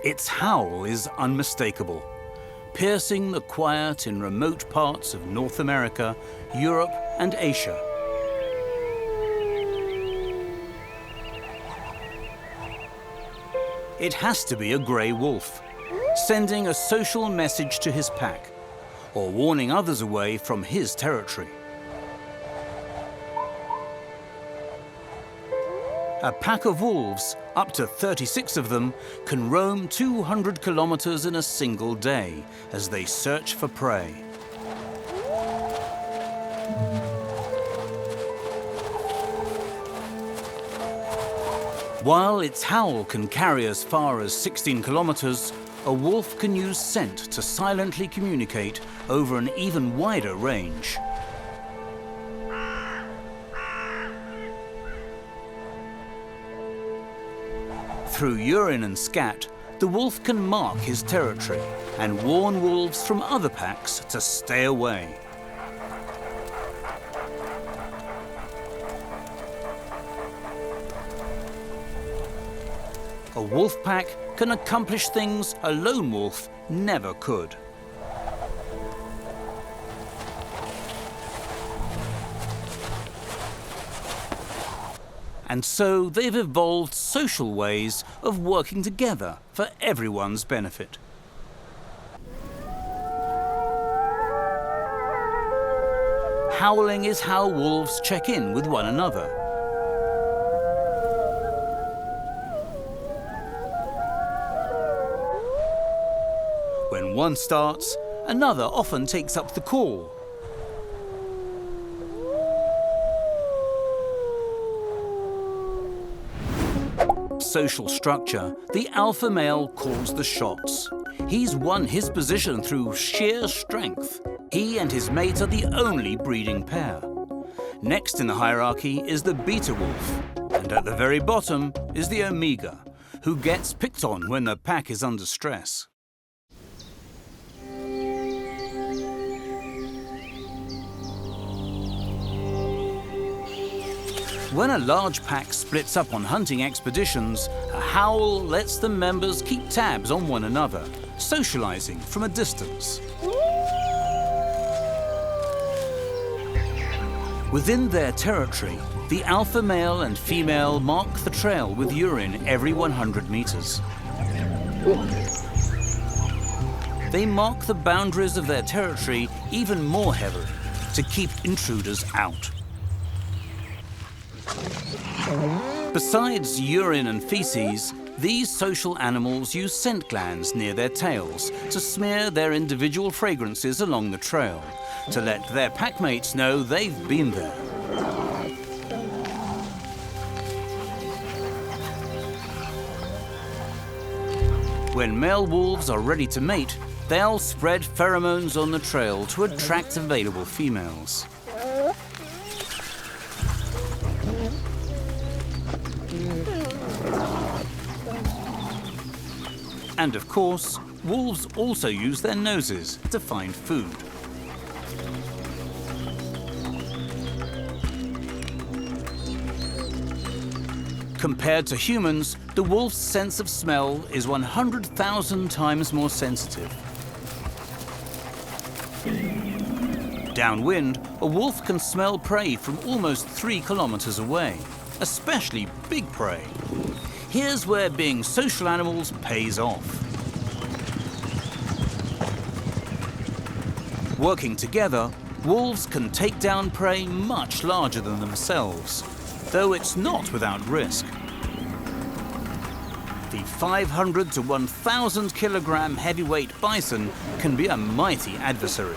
Its howl is unmistakable, piercing the quiet in remote parts of North America, Europe and Asia. It has to be a grey wolf, sending a social message to his pack, or warning others away from his territory. A pack of wolves, up to 36 of them, can roam 200 kilometers in a single day as they search for prey. While its howl can carry as far as 16 kilometers, a wolf can use scent to silently communicate over an even wider range. Through urine and scat, the wolf can mark his territory and warn wolves from other packs to stay away. A wolf pack can accomplish things a lone wolf never could. And so they've evolved social ways of working together for everyone's benefit. Howling is how wolves check in with one another. When one starts, another often takes up the call. Social structure, the alpha male calls the shots. He's won his position through sheer strength. He and his mate are the only breeding pair. Next in the hierarchy is the beta wolf, and at the very bottom is the omega, who gets picked on when the pack is under stress. When a large pack splits up on hunting expeditions, a howl lets the members keep tabs on one another, socializing from a distance. Within their territory, the alpha male and female mark the trail with urine every 100 meters. They mark the boundaries of their territory even more heavily to keep intruders out. Besides urine and feces, these social animals use scent glands near their tails to smear their individual fragrances along the trail, to let their packmates know they've been there. When male wolves are ready to mate, they'll spread pheromones on the trail to attract available females. And of course, wolves also use their noses to find food. Compared to humans, the wolf's sense of smell is 100,000 times more sensitive. Downwind, a wolf can smell prey from almost 3 kilometers away, especially big prey. Here's where being social animals pays off. Working together, wolves can take down prey much larger than themselves, though it's not without risk. The 500 to 1,000 kilogram heavyweight bison can be a mighty adversary.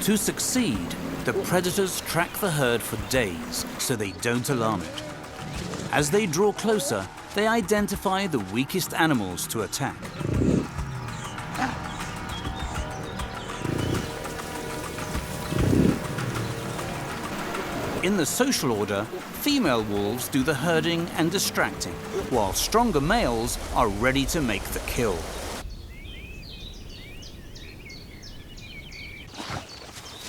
To succeed, the predators track the herd for days so they don't alarm it. As they draw closer, they identify the weakest animals to attack. In the social order, female wolves do the herding and distracting, while stronger males are ready to make the kill.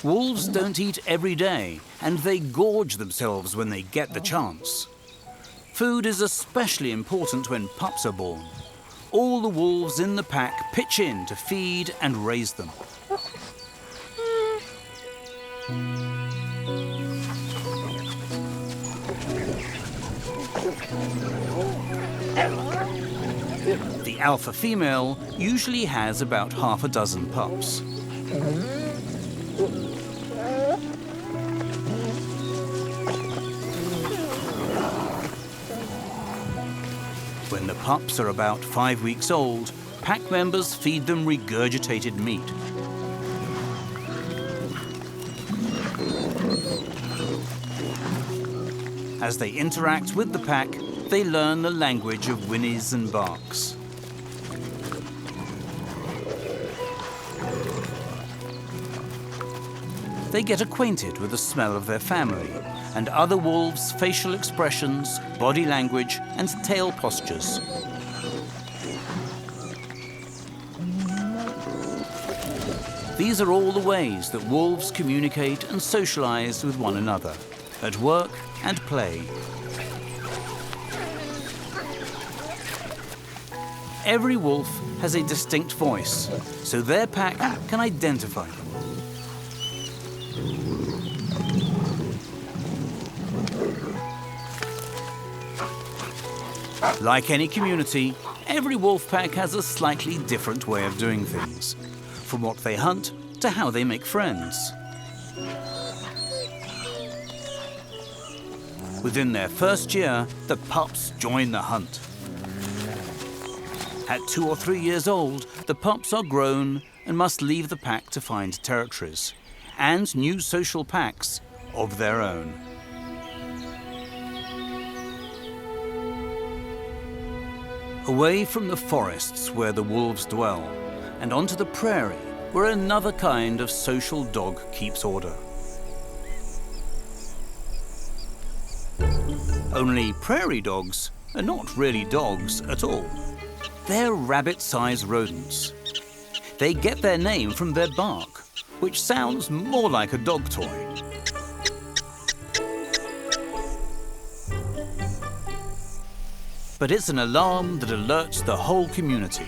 Wolves don't eat every day, and they gorge themselves when they get the chance. Food is especially important when pups are born. all the wolves in the pack pitch in to feed and raise them. The alpha female usually has about half a dozen pups. When the pups are about 5 weeks old, pack members feed them regurgitated meat. As they interact with the pack, they learn the language of whinnies and barks. They get acquainted with the smell of their family and other wolves' facial expressions, body language, and tail postures. These are all the ways that wolves communicate and socialize with one another, at work and play. Every wolf has a distinct voice, so their pack can identify them. Like any community, every wolf pack has a slightly different way of doing things, from what they hunt to how they make friends. Within their first year, the pups join the hunt. At 2 or 3 years old, the pups are grown and must leave the pack to find territories and new social packs of their own. Away from the forests where the wolves dwell and onto the prairie where another kind of social dog keeps order. Only prairie dogs are not really dogs at all. They're rabbit-sized rodents. They get their name from their bark, which sounds more like a dog toy. But it's an alarm that alerts the whole community.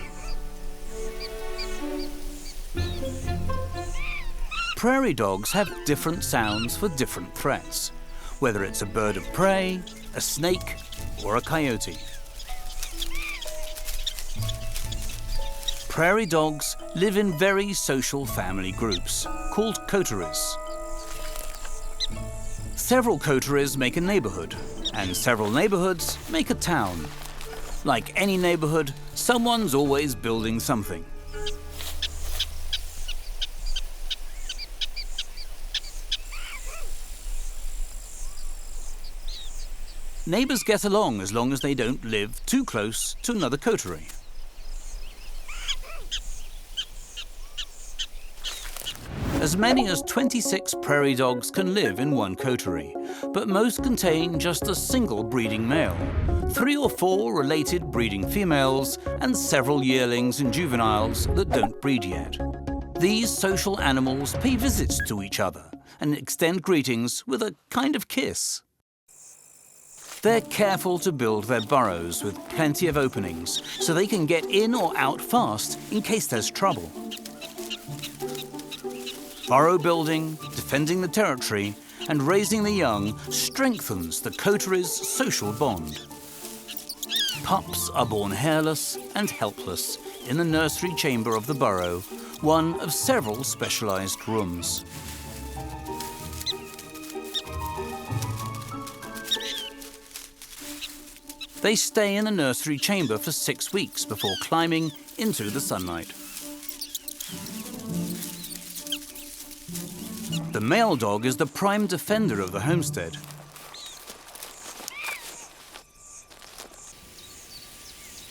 Prairie dogs have different sounds for different threats, whether it's a bird of prey, a snake, or a coyote. Prairie dogs live in very social family groups, called coteries. Several coteries make a neighborhood, and several neighborhoods make a town. Like any neighborhood, someone's always building something. Neighbors get along as long as they don't live too close to another coterie. As many as 26 prairie dogs can live in one coterie, but most contain just a single breeding male, 3 or 4 related breeding females, and several yearlings and juveniles that don't breed yet. These social animals pay visits to each other and extend greetings with a kind of kiss. They're careful to build their burrows with plenty of openings so they can get in or out fast in case there's trouble. Burrow building, defending the territory, and raising the young strengthens the coterie's social bond. Pups are born hairless and helpless in the nursery chamber of the burrow, one of several specialized rooms. They stay in the nursery chamber for 6 weeks before climbing into the sunlight. The male dog is the prime defender of the homestead.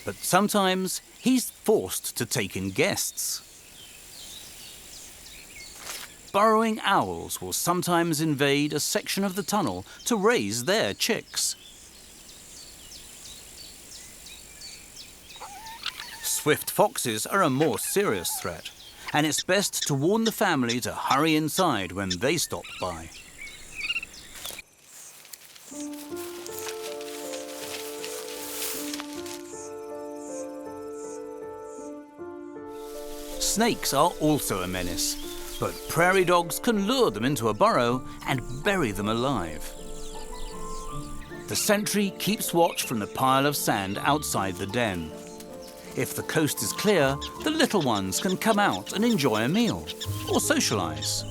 But sometimes he's forced to take in guests. Burrowing owls will sometimes invade a section of the tunnel to raise their chicks. Swift foxes are a more serious threat, and it's best to warn the family to hurry inside when they stop by. Snakes are also a menace, but prairie dogs can lure them into a burrow and bury them alive. The sentry keeps watch from the pile of sand outside the den. If the coast is clear, the little ones can come out and enjoy a meal or socialise.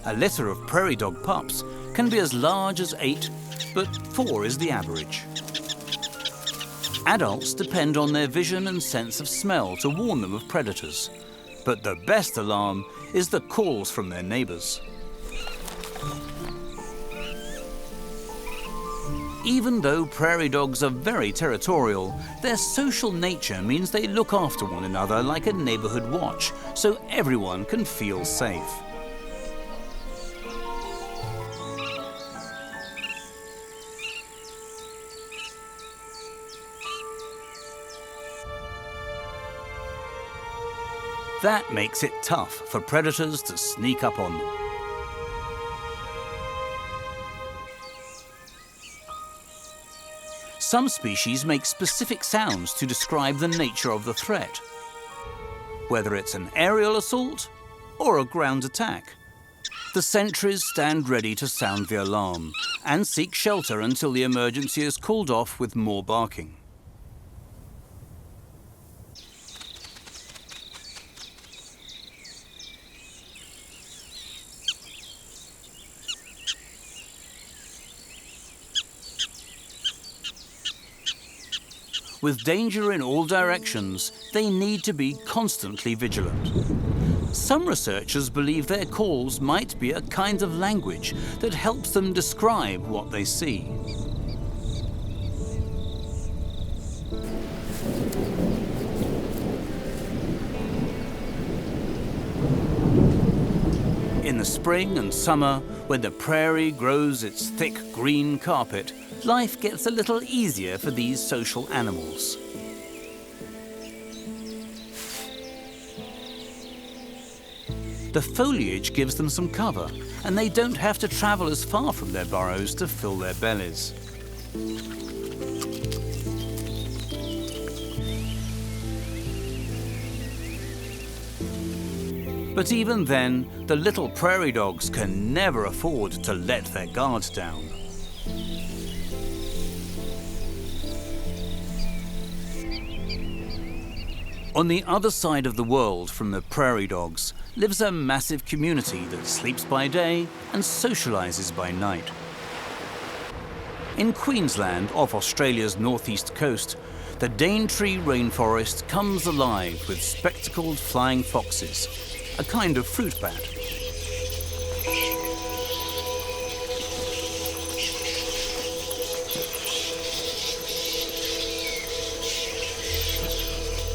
A litter of prairie dog pups can be as large as 8, but 4 is the average. Adults depend on their vision and sense of smell to warn them of predators, but the best alarm is the calls from their neighbours. Even though prairie dogs are very territorial, their social nature means they look after one another like a neighbourhood watch, so everyone can feel safe. That makes it tough for predators to sneak up on them. Some species make specific sounds to describe the nature of the threat, whether it's an aerial assault or a ground attack. The sentries stand ready to sound the alarm and seek shelter until the emergency is called off with more barking. With danger in all directions, they need to be constantly vigilant. Some researchers believe their calls might be a kind of language that helps them describe what they see. In the spring and summer, when the prairie grows its thick green carpet, life gets a little easier for these social animals. The foliage gives them some cover, and they don't have to travel as far from their burrows to fill their bellies. But even then, the little prairie dogs can never afford to let their guard down. On the other side of the world from the prairie dogs lives a massive community that sleeps by day and socialises by night. In Queensland, off Australia's northeast coast, the Daintree rainforest comes alive with spectacled flying foxes, a kind of fruit bat.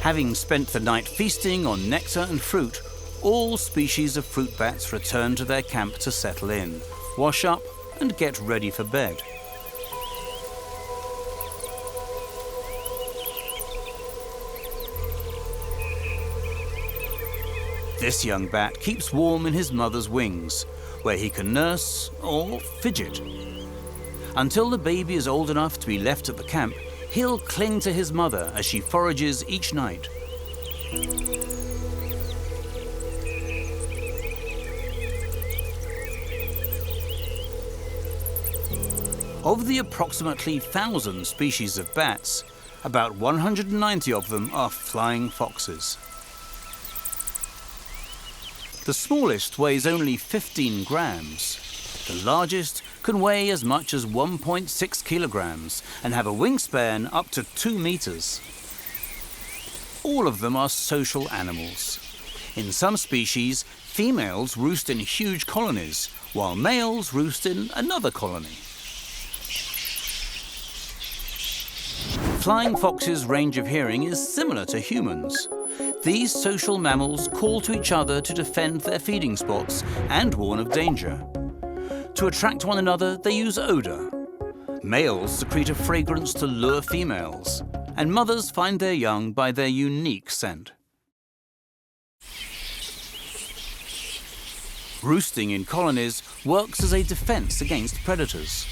Having spent the night feasting on nectar and fruit, all species of fruit bats return to their camp to settle in, wash up and get ready for bed. This young bat keeps warm in his mother's wings, where he can nurse or fidget. Until the baby is old enough to be left at the camp, he'll cling to his mother as she forages each night. Of the approximately 1,000 species of bats, about 190 of them are flying foxes. The smallest weighs only 15 grams. The largest can weigh as much as 1.6 kilograms and have a wingspan up to 2 meters. All of them are social animals. In some species, females roost in huge colonies, while males roost in another colony. Flying foxes' range of hearing is similar to humans. These social mammals call to each other to defend their feeding spots and warn of danger. To attract one another, they use odour. Males secrete a fragrance to lure females, and mothers find their young by their unique scent. Roosting in colonies works as a defence against predators.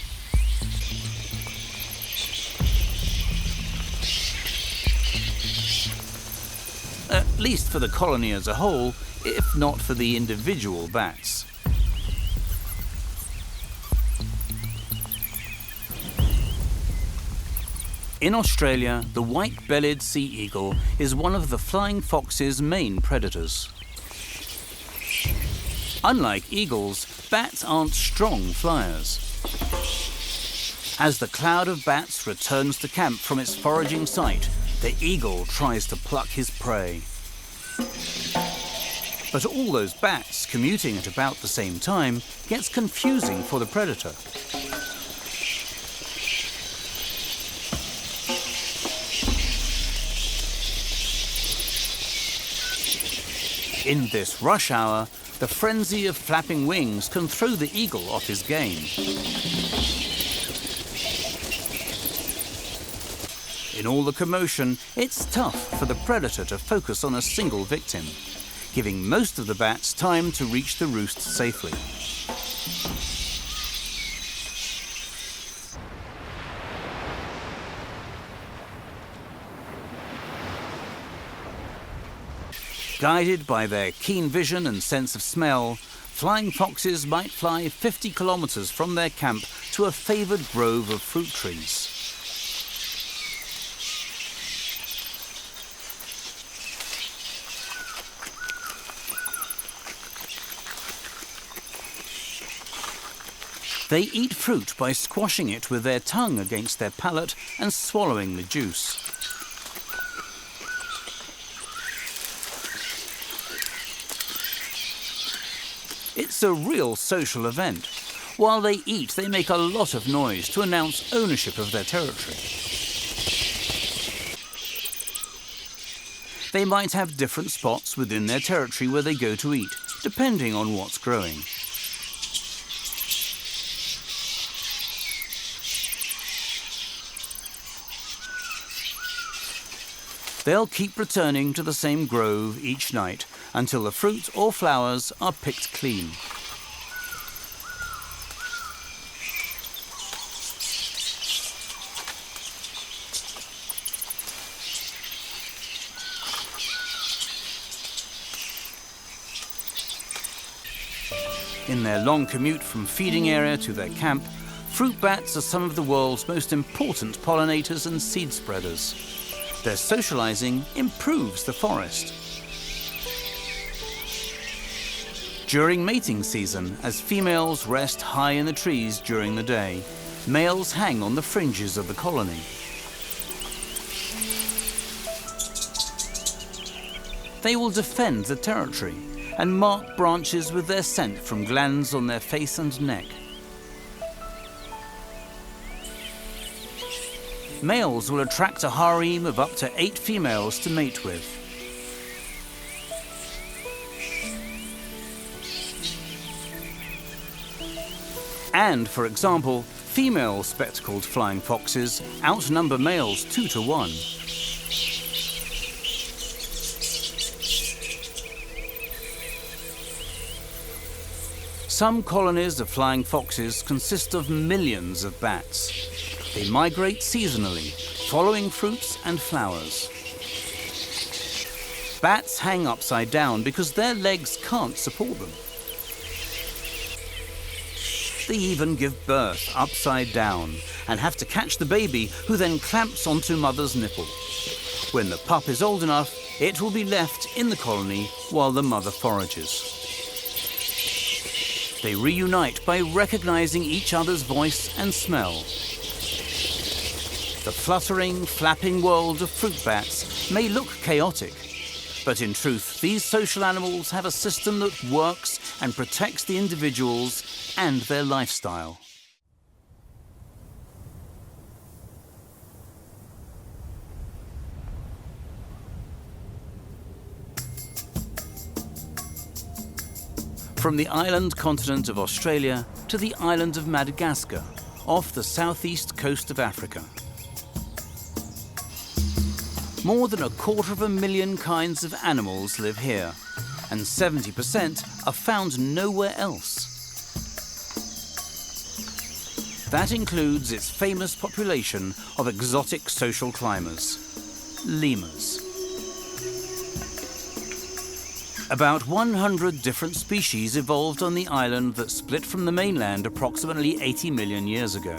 at least for the colony as a whole, if not for the individual bats. In Australia, the white-bellied sea eagle is one of the flying fox's main predators. Unlike eagles, bats aren't strong flyers. As the cloud of bats returns to camp from its foraging site, the eagle tries to pluck his prey. But all those bats commuting at about the same time gets confusing for the predator. In this rush hour, the frenzy of flapping wings can throw the eagle off his game. In all the commotion, it's tough for the predator to focus on a single victim, giving most of the bats time to reach the roost safely. Guided by their keen vision and sense of smell, flying foxes might fly 50 kilometers from their camp to a favored grove of fruit trees. They eat fruit by squashing it with their tongue against their palate and swallowing the juice. It's a real social event. While they eat, they make a lot of noise to announce ownership of their territory. They might have different spots within their territory where they go to eat, depending on what's growing. They'll keep returning to the same grove each night until the fruit or flowers are picked clean. In their long commute from feeding area to their camp, fruit bats are some of the world's most important pollinators and seed spreaders. Their socializing improves the forest. During mating season, as females rest high in the trees during the day, males hang on the fringes of the colony. They will defend the territory and mark branches with their scent from glands on their face and neck. Males will attract a harem of up to 8 females to mate with. And, for example, female spectacled flying foxes outnumber males 2 to 1. Some colonies of flying foxes consist of millions of bats. They migrate seasonally, following fruits and flowers. Bats hang upside down because their legs can't support them. They even give birth upside down and have to catch the baby, who then clamps onto mother's nipple. When the pup is old enough, it will be left in the colony while the mother forages. They reunite by recognizing each other's voice and smell. The fluttering, flapping world of fruit bats may look chaotic, but in truth, these social animals have a system that works and protects the individuals and their lifestyle. From the island continent of Australia to the island of Madagascar, off the southeast coast of Africa. More than 250,000 kinds of animals live here, and 70% are found nowhere else. That includes its famous population of exotic social climbers, lemurs. About 100 different species evolved on the island that split from the mainland approximately 80 million years ago.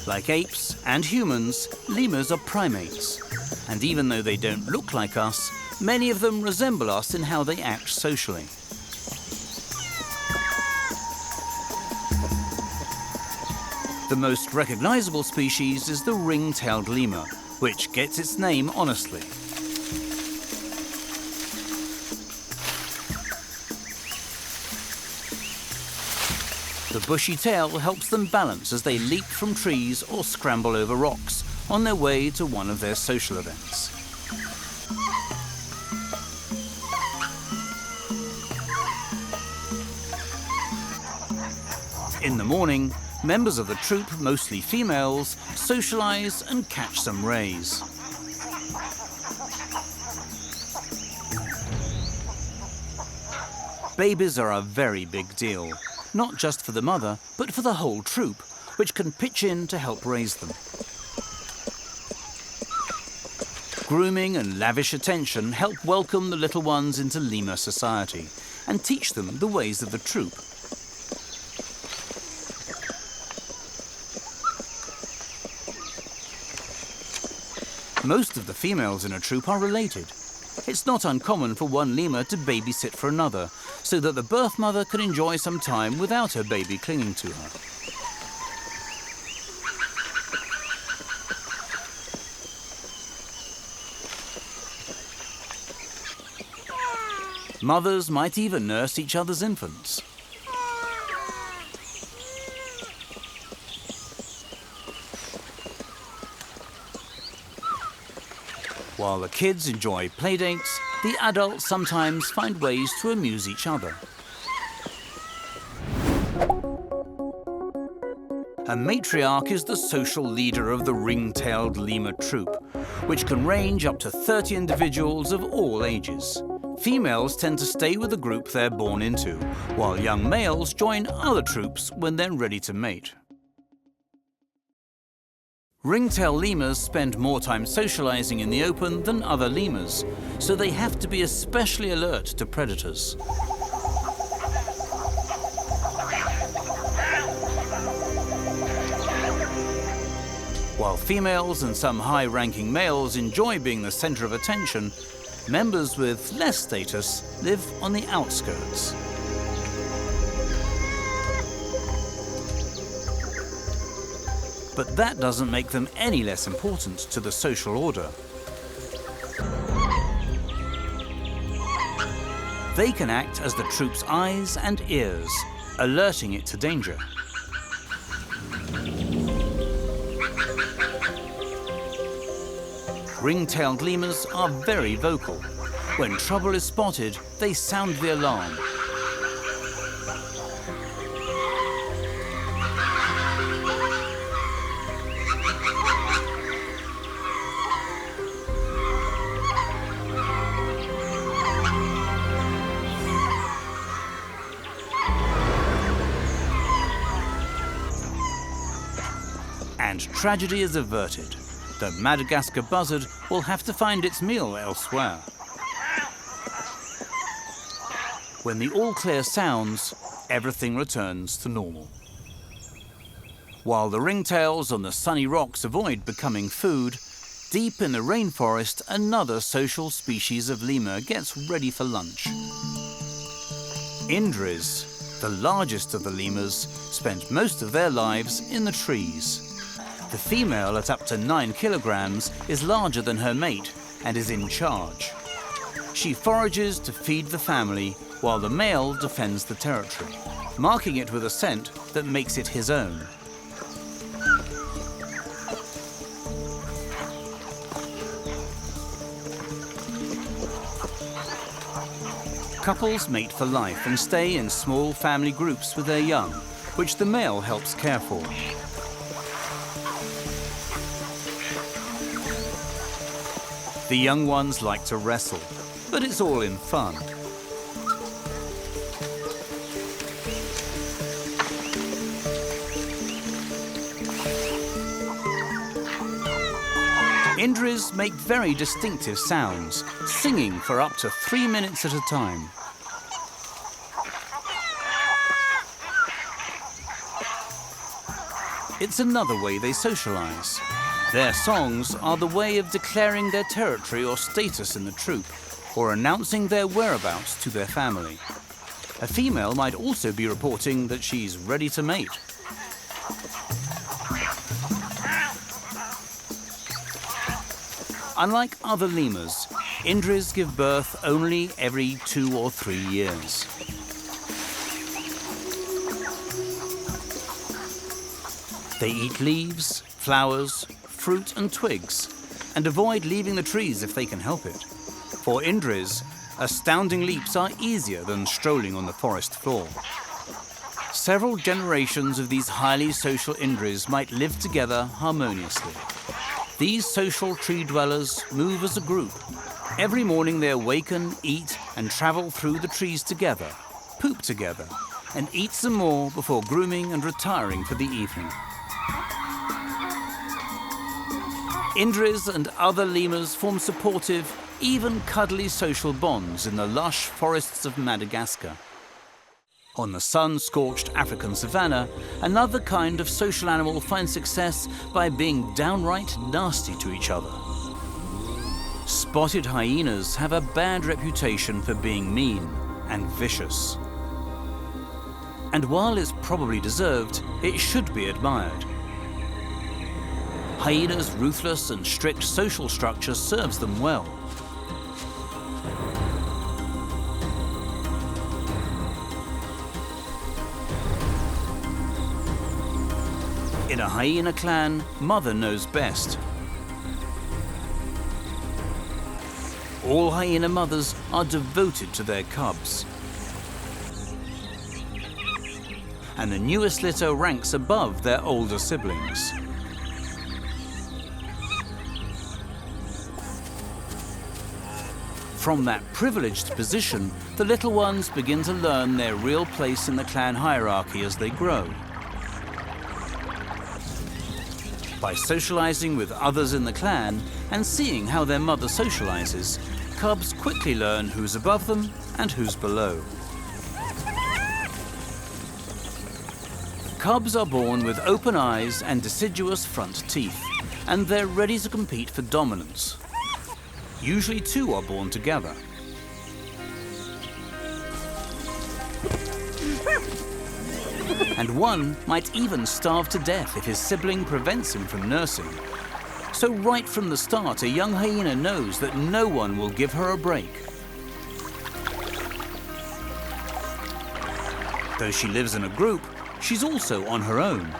Like apes and humans, lemurs are primates. And even though they don't look like us, many of them resemble us in how they act socially. The most recognizable species is the ring-tailed lemur, which gets its name honestly. The bushy tail helps them balance as they leap from trees or scramble over rocks on their way to one of their social events. In the morning, members of the troop, mostly females, socialize and catch some rays. Babies are a very big deal, not just for the mother, but for the whole troop, which can pitch in to help raise them. Grooming and lavish attention help welcome the little ones into lemur society and teach them the ways of the troop. Most of the females in a troop are related. It's not uncommon for one lemur to babysit for another, so that the birth mother can enjoy some time without her baby clinging to her. Mothers might even nurse each other's infants. While the kids enjoy playdates, the adults sometimes find ways to amuse each other. A matriarch is the social leader of the ring-tailed lemur troop, which can range up to 30 individuals of all ages. Females tend to stay with the group they're born into, while young males join other troops when they're ready to mate. Ringtail lemurs spend more time socializing in the open than other lemurs, so they have to be especially alert to predators. While females and some high-ranking males enjoy being the center of attention, members with less status live on the outskirts. But that doesn't make them any less important to the social order. They can act as the troop's eyes and ears, alerting it to danger. Ring-tailed lemurs are very vocal. When trouble is spotted, they sound the alarm. And tragedy is averted. The Madagascar buzzard will have to find its meal elsewhere. When the all-clear sounds, everything returns to normal. While the ringtails on the sunny rocks avoid becoming food, deep in the rainforest, another social species of lemur gets ready for lunch. Indris, the largest of the lemurs, spend most of their lives in the trees. The female, at up to 9 kilograms, is larger than her mate and is in charge. She forages to feed the family, while the male defends the territory, marking it with a scent that makes it his own. Couples mate for life and stay in small family groups with their young, which the male helps care for. The young ones like to wrestle, but it's all in fun. Indris make very distinctive sounds, singing for up to 3 minutes at a time. It's another way they socialize. Their songs are the way of declaring their territory or status in the troop, or announcing their whereabouts to their family. A female might also be reporting that she's ready to mate. Unlike other lemurs, Indris give birth only every 2 or 3 years. They eat leaves, flowers, fruit and twigs, and avoid leaving the trees if they can help it. For Indris, astounding leaps are easier than strolling on the forest floor. Several generations of these highly social Indris might live together harmoniously. These social tree dwellers move as a group. Every morning they awaken, eat, and travel through the trees together, poop together, and eat some more before grooming and retiring for the evening. Indris and other lemurs form supportive, even cuddly social bonds in the lush forests of Madagascar. On the sun-scorched African savanna, another kind of social animal finds success by being downright nasty to each other. Spotted hyenas have a bad reputation for being mean and vicious. And while it's probably deserved, it should be admired. Hyenas' ruthless and strict social structure serves them well. In a hyena clan, mother knows best. All hyena mothers are devoted to their cubs. And the newest litter ranks above their older siblings. From that privileged position, the little ones begin to learn their real place in the clan hierarchy as they grow. By socializing with others in the clan and seeing how their mother socializes, cubs quickly learn who's above them and who's below. Cubs are born with open eyes and deciduous front teeth, and they're ready to compete for dominance. Usually 2 are born together. And one might even starve to death if his sibling prevents him from nursing. So right from the start, a young hyena knows that no one will give her a break. Though she lives in a group, she's also on her own.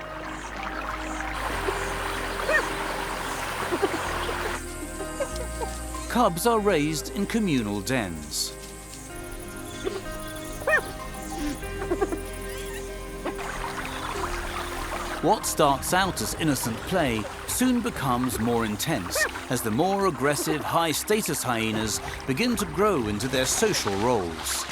Cubs are raised in communal dens. What starts out as innocent play soon becomes more intense as the more aggressive, high-status hyenas begin to grow into their social roles.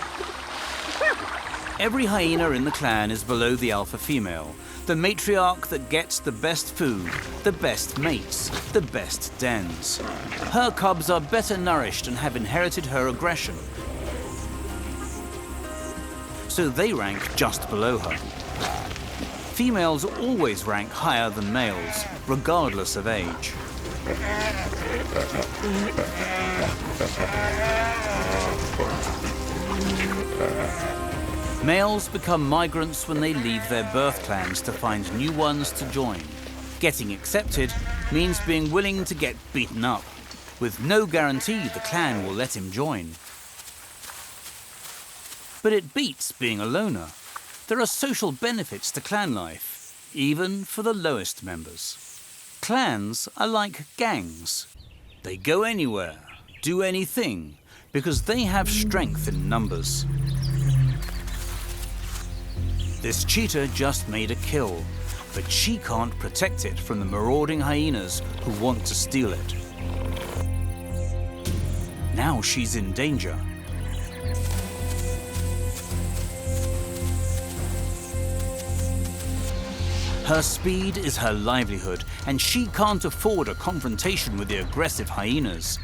Every hyena in the clan is below the alpha female, the matriarch that gets the best food, the best mates, the best dens. Her cubs are better nourished and have inherited her aggression, so they rank just below her. Females always rank higher than males, regardless of age. Males become migrants when they leave their birth clans to find new ones to join. Getting accepted means being willing to get beaten up, with no guarantee the clan will let him join. But it beats being a loner. There are social benefits to clan life, even for the lowest members. Clans are like gangs. They go anywhere, do anything, because they have strength in numbers. This cheetah just made a kill, but she can't protect it from the marauding hyenas who want to steal it. Now she's in danger. Her speed is her livelihood, and she can't afford a confrontation with the aggressive hyenas.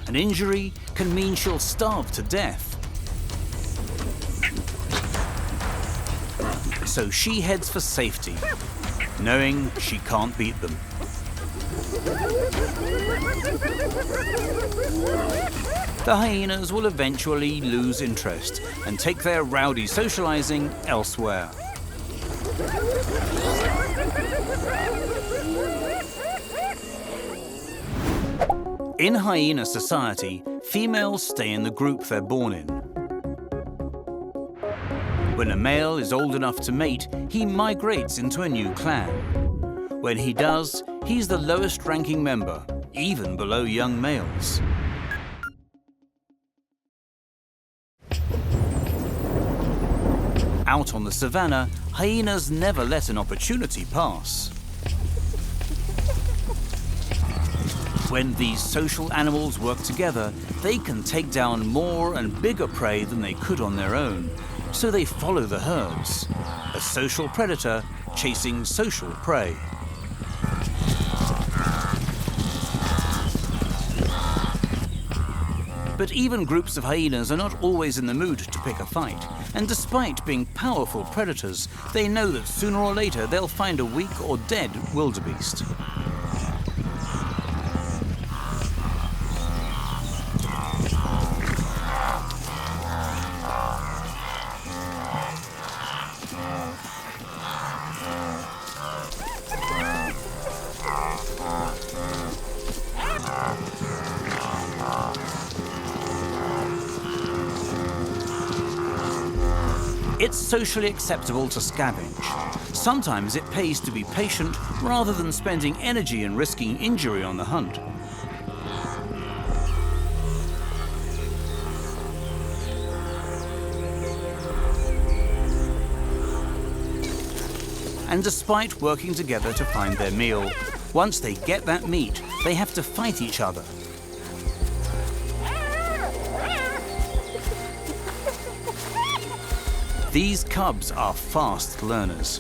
An injury can mean she'll starve to death. So she heads for safety, knowing she can't beat them. The hyenas will eventually lose interest and take their rowdy socializing elsewhere. In hyena society, females stay in the group they're born in. When a male is old enough to mate, he migrates into a new clan. When he does, he's the lowest ranking member, even below young males. Out on the savannah, hyenas never let an opportunity pass. When these social animals work together, they can take down more and bigger prey than they could on their own, so they follow the herds, a social predator chasing social prey. But even groups of hyenas are not always in the mood to pick a fight, and despite being powerful predators, they know that sooner or later they'll find a weak or dead wildebeest. It's socially acceptable to scavenge. Sometimes it pays to be patient rather than spending energy and risking injury on the hunt. And despite working together to find their meal, once they get that meat, they have to fight each other. These cubs are fast learners.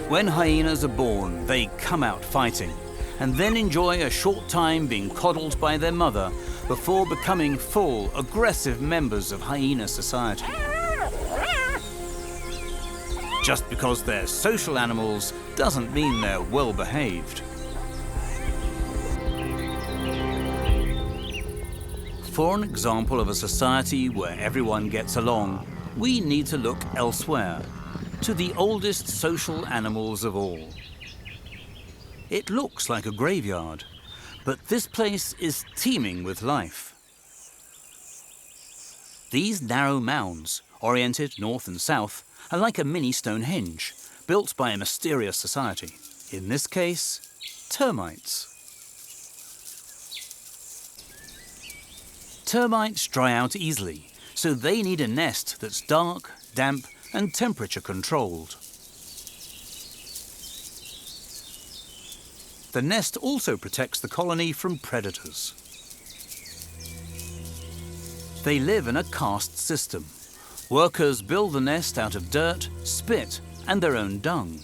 When hyenas are born, they come out fighting, and then enjoy a short time being coddled by their mother before becoming full, aggressive members of hyena society. Just because they're social animals doesn't mean they're well behaved. For an example of a society where everyone gets along, we need to look elsewhere, to the oldest social animals of all. It looks like a graveyard, but this place is teeming with life. These narrow mounds, oriented north and south, are like a mini Stonehenge, built by a mysterious society. In this case, termites. Termites dry out easily, so they need a nest that's dark, damp, and temperature controlled. The nest also protects the colony from predators. They live in a caste system. Workers build the nest out of dirt, spit, and their own dung.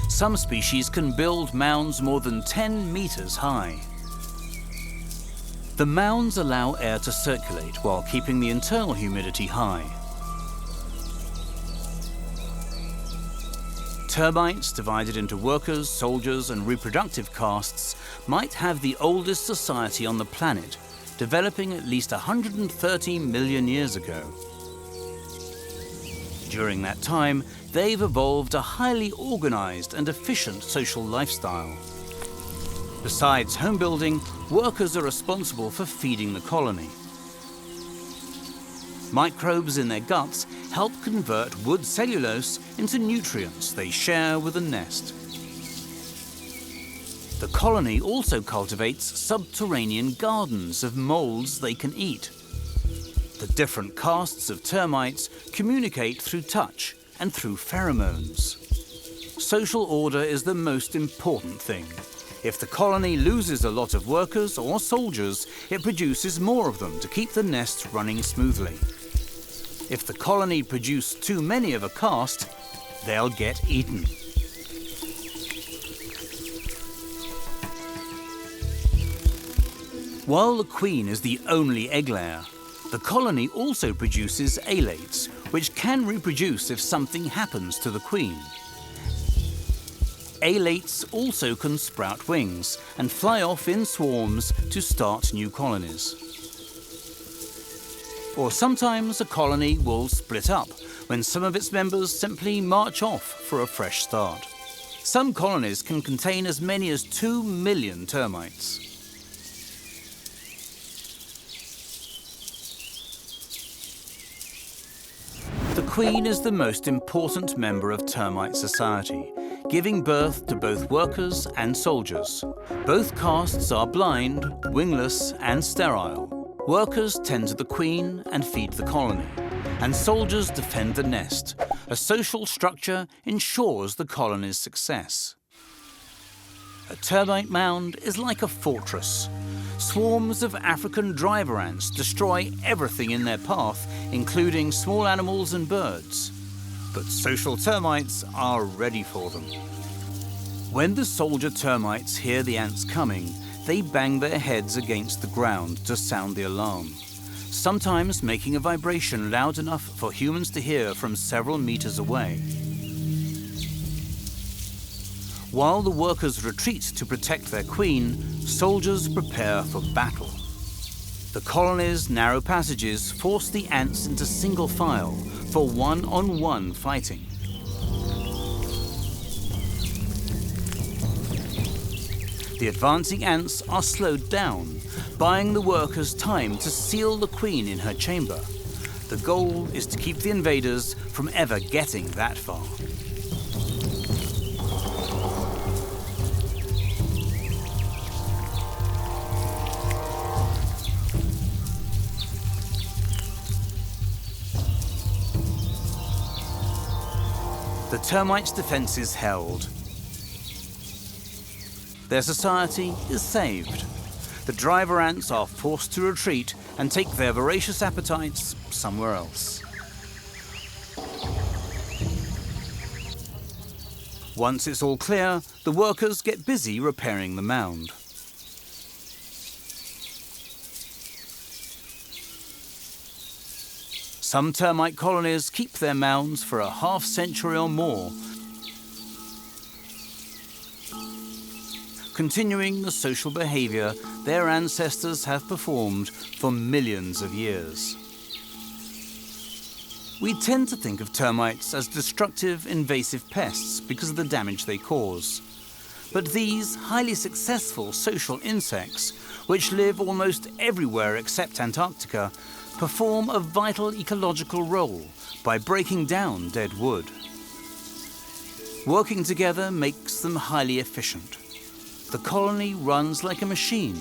Some species can build mounds more than 10 meters high. The mounds allow air to circulate while keeping the internal humidity high. Termites, divided into workers, soldiers, and reproductive castes, might have the oldest society on the planet, developing at least 130 million years ago. During that time, they've evolved a highly organized and efficient social lifestyle. Besides home building, workers are responsible for feeding the colony. Microbes in their guts help convert wood cellulose into nutrients they share with the nest. The colony also cultivates subterranean gardens of molds they can eat. The different castes of termites communicate through touch and through pheromones. Social order is the most important thing. If the colony loses a lot of workers or soldiers, it produces more of them to keep the nest running smoothly. If the colony produce too many of a caste, they'll get eaten. While the queen is the only egg layer, the colony also produces alates, which can reproduce if something happens to the queen. Alates also can sprout wings and fly off in swarms to start new colonies. Or sometimes a colony will split up when some of its members simply march off for a fresh start. Some colonies can contain as many as 2 million termites. The queen is the most important member of termite society, giving birth to both workers and soldiers. Both castes are blind, wingless, and sterile. Workers tend to the queen and feed the colony, and soldiers defend the nest. A social structure ensures the colony's success. A termite mound is like a fortress. Swarms of African driver ants destroy everything in their path, including small animals and birds. But social termites are ready for them. When the soldier termites hear the ants coming, they bang their heads against the ground to sound the alarm, sometimes making a vibration loud enough for humans to hear from several meters away. While the workers retreat to protect their queen, soldiers prepare for battle. The colony's narrow passages force the ants into single file for one-on-one fighting. The advancing ants are slowed down, buying the workers time to seal the queen in her chamber. The goal is to keep the invaders from ever getting that far. The termites' defense is held. Their society is saved. The driver ants are forced to retreat and take their voracious appetites somewhere else. Once it's all clear, the workers get busy repairing the mound. Some termite colonies keep their mounds for a half-century or more, continuing the social behavior their ancestors have performed for millions of years. We tend to think of termites as destructive, invasive pests because of the damage they cause. But these highly successful social insects, which live almost everywhere except Antarctica, perform a vital ecological role by breaking down dead wood. Working together makes them highly efficient. The colony runs like a machine.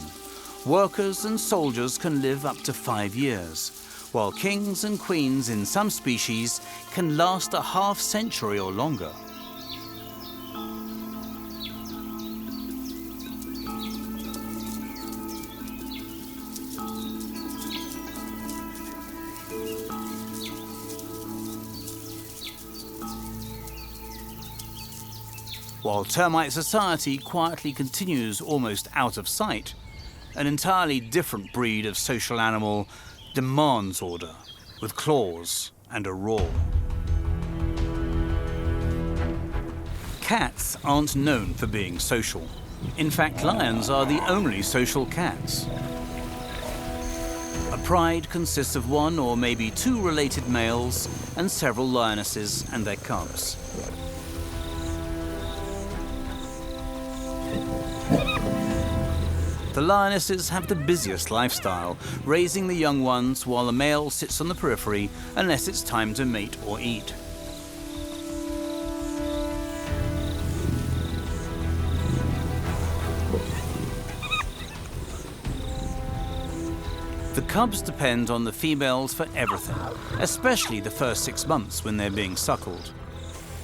Workers and soldiers can live up to 5 years, while kings and queens in some species can last a half-century or longer. While termite society quietly continues almost out of sight, an entirely different breed of social animal demands order, with claws and a roar. Cats aren't known for being social. In fact, lions are the only social cats. A pride consists of 1 or maybe 2 related males and several lionesses and their cubs. The lionesses have the busiest lifestyle, raising the young ones while the male sits on the periphery unless it's time to mate or eat. The cubs depend on the females for everything, especially the first 6 months when they're being suckled.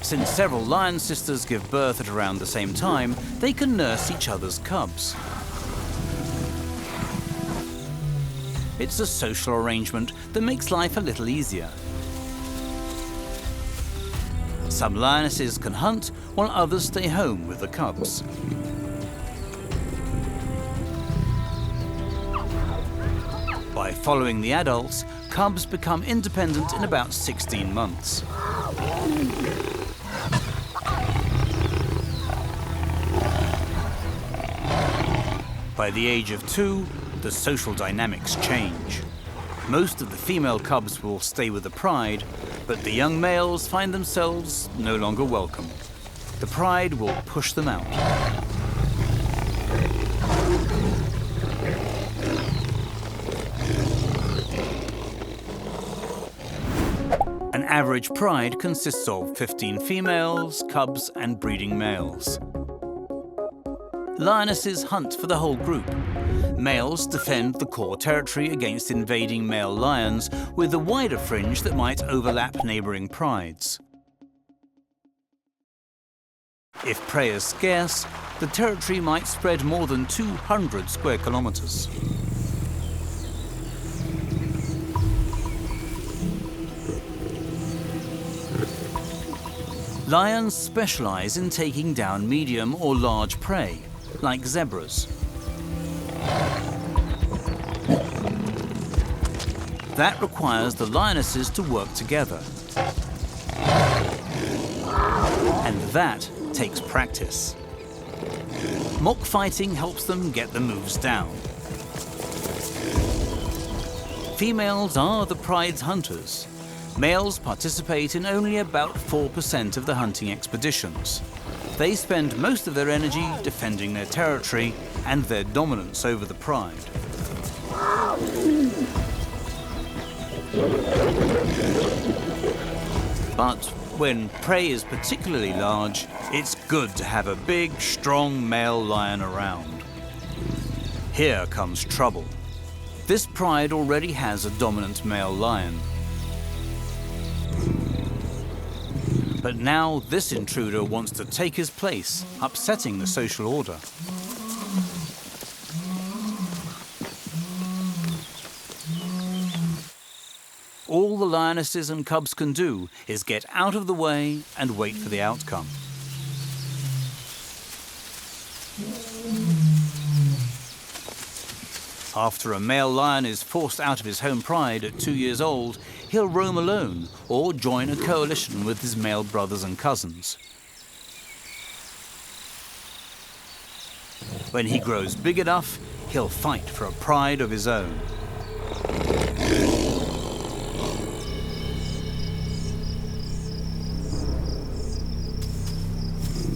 Since several lion sisters give birth at around the same time, they can nurse each other's cubs. It's a social arrangement that makes life a little easier. Some lionesses can hunt, while others stay home with the cubs. By following the adults, cubs become independent in about 16 months. By the age of 2, the social dynamics change. Most of the female cubs will stay with the pride, but the young males find themselves no longer welcome. The pride will push them out. An average pride consists of 15 females, cubs, and breeding males. Lionesses hunt for the whole group. Males defend the core territory against invading male lions with a wider fringe that might overlap neighboring prides. If prey is scarce, the territory might spread more than 200 square kilometers. Lions specialize in taking down medium or large prey, like zebras. That requires the lionesses to work together. And that takes practice. Mock fighting helps them get the moves down. Females are the pride's hunters. Males participate in only about 4% of the hunting expeditions. They spend most of their energy defending their territory and their dominance over the pride. But when prey is particularly large, it's good to have a big, strong male lion around. Here comes trouble. This pride already has a dominant male lion. But now this intruder wants to take his place, upsetting the social order. All the lionesses and cubs can do is get out of the way and wait for the outcome. After a male lion is forced out of his home pride at 2 years old, he'll roam alone or join a coalition with his male brothers and cousins. When he grows big enough, he'll fight for a pride of his own.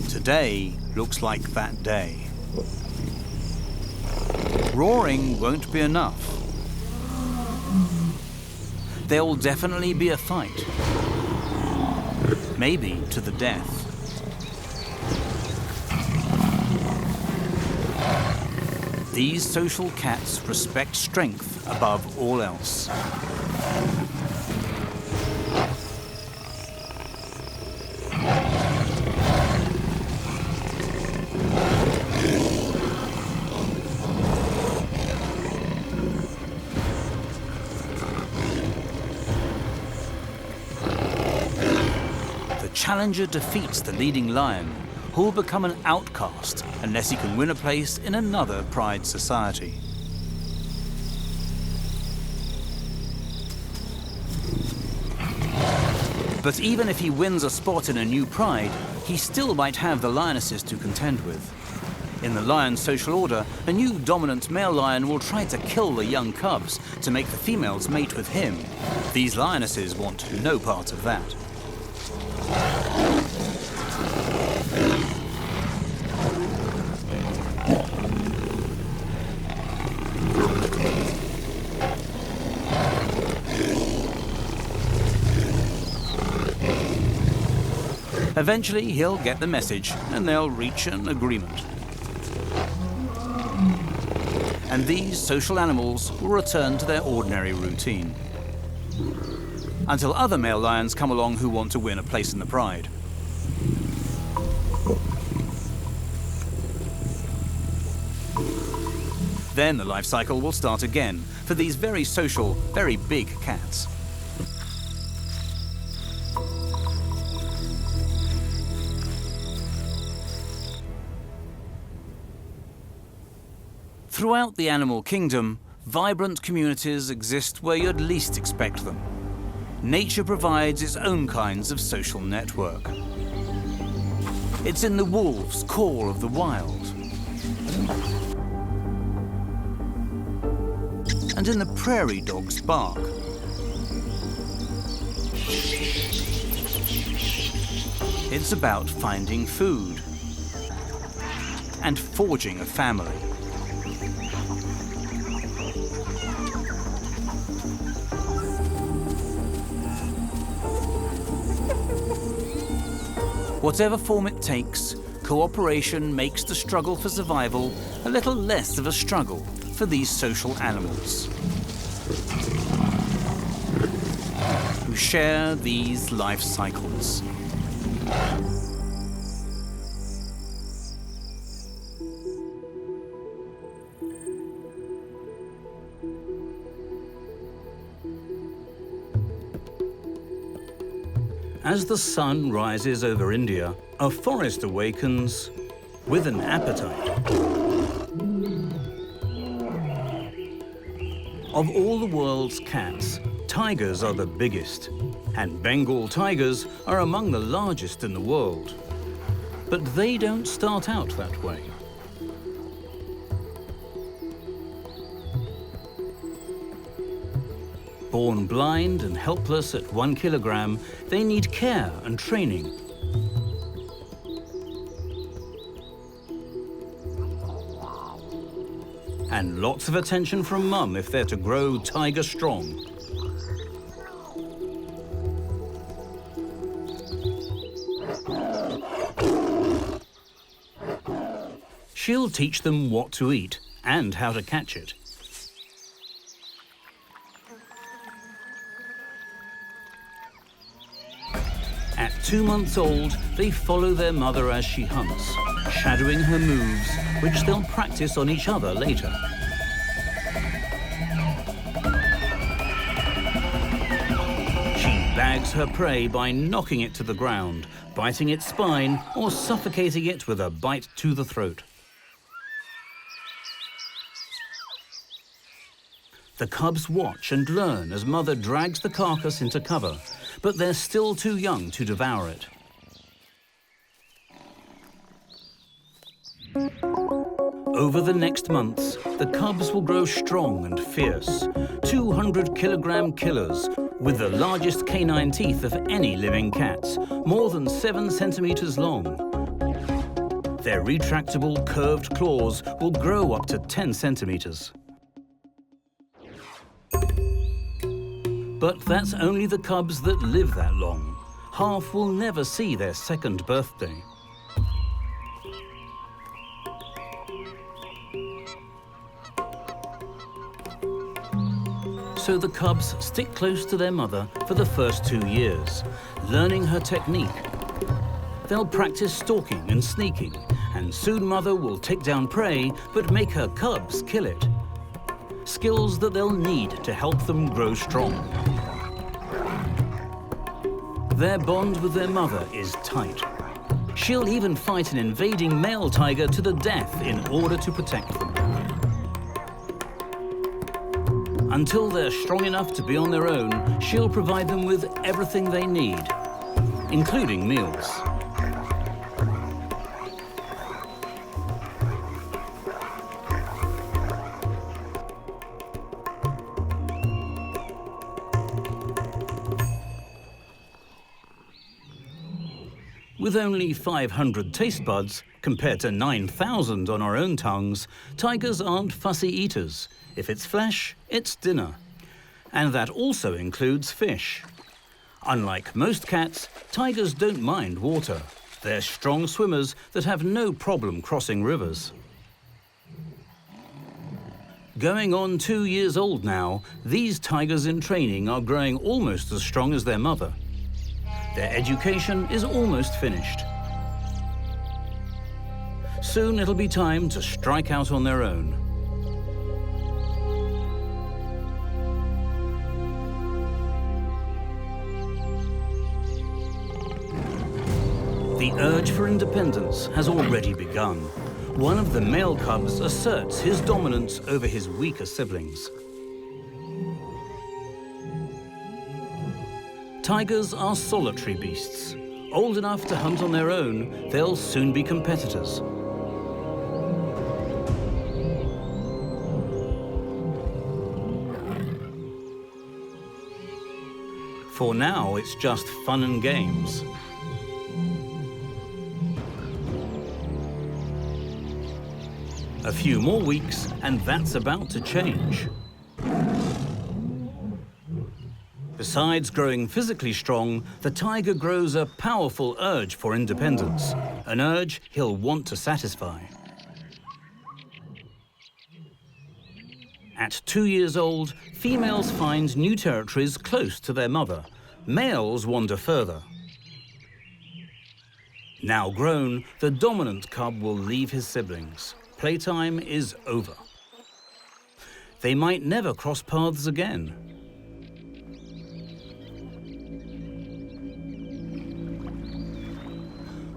Today looks like that day. Roaring won't be enough. There'll definitely be a fight. Maybe to the death. These social cats respect strength above all else. The challenger defeats the leading lion, who will become an outcast unless he can win a place in another pride society. But even if he wins a spot in a new pride, he still might have the lionesses to contend with. In the lion social order, a new dominant male lion will try to kill the young cubs to make the females mate with him. These lionesses want no part of that. Eventually, he'll get the message, and they'll reach an agreement. And these social animals will return to their ordinary routine. Until other male lions come along who want to win a place in the pride. Then the life cycle will start again for these very social, very big cats. Throughout the animal kingdom, vibrant communities exist where you'd least expect them. Nature provides its own kinds of social network. It's in the wolf's call of the wild, and in the prairie dog's bark. It's about finding food and forging a family. Whatever form it takes, cooperation makes the struggle for survival a little less of a struggle for these social animals who share these life cycles. As the sun rises over India, a forest awakens with an appetite. Of all the world's cats, tigers are the biggest, and Bengal tigers are among the largest in the world. But they don't start out that way. Born blind and helpless at 1 kilogram, they need care and training. And lots of attention from mum if they're to grow tiger strong. She'll teach them what to eat and how to catch it. At 2 months old, they follow their mother as she hunts, shadowing her moves, which they'll practice on each other later. She bags her prey by knocking it to the ground, biting its spine, or suffocating it with a bite to the throat. The cubs watch and learn as mother drags the carcass into cover, but they're still too young to devour it. Over the next months, the cubs will grow strong and fierce, 200-kilogram killers with the largest canine teeth of any living cats, more than 7 centimeters long. Their retractable, curved claws will grow up to 10 centimeters. But that's only the cubs that live that long. Half will never see their second birthday. So the cubs stick close to their mother for the first 2 years, learning her technique. They'll practice stalking and sneaking, and soon mother will take down prey, but make her cubs kill it. Skills that they'll need to help them grow strong. Their bond with their mother is tight. She'll even fight an invading male tiger to the death in order to protect them. Until they're strong enough to be on their own, she'll provide them with everything they need, including meals. With only 500 taste buds, compared to 9,000 on our own tongues, tigers aren't fussy eaters. If it's flesh, it's dinner. And that also includes fish. Unlike most cats, tigers don't mind water. They're strong swimmers that have no problem crossing rivers. Going on 2 years old now, these tigers in training are growing almost as strong as their mother. Their education is almost finished. Soon it'll be time to strike out on their own. urge for independence has already begun. One of the male cubs asserts his dominance over his weaker siblings. Tigers are solitary beasts. Old enough to hunt on their own, they'll soon be competitors. For now, it's just fun and games. A few more weeks, and that's about to change. Besides growing physically strong, the tiger grows a powerful urge for independence, an urge he'll want to satisfy. At 2 years old, females find new territories close to their mother. Males wander further. Now grown, the dominant cub will leave his siblings. Playtime is over. They might never cross paths again.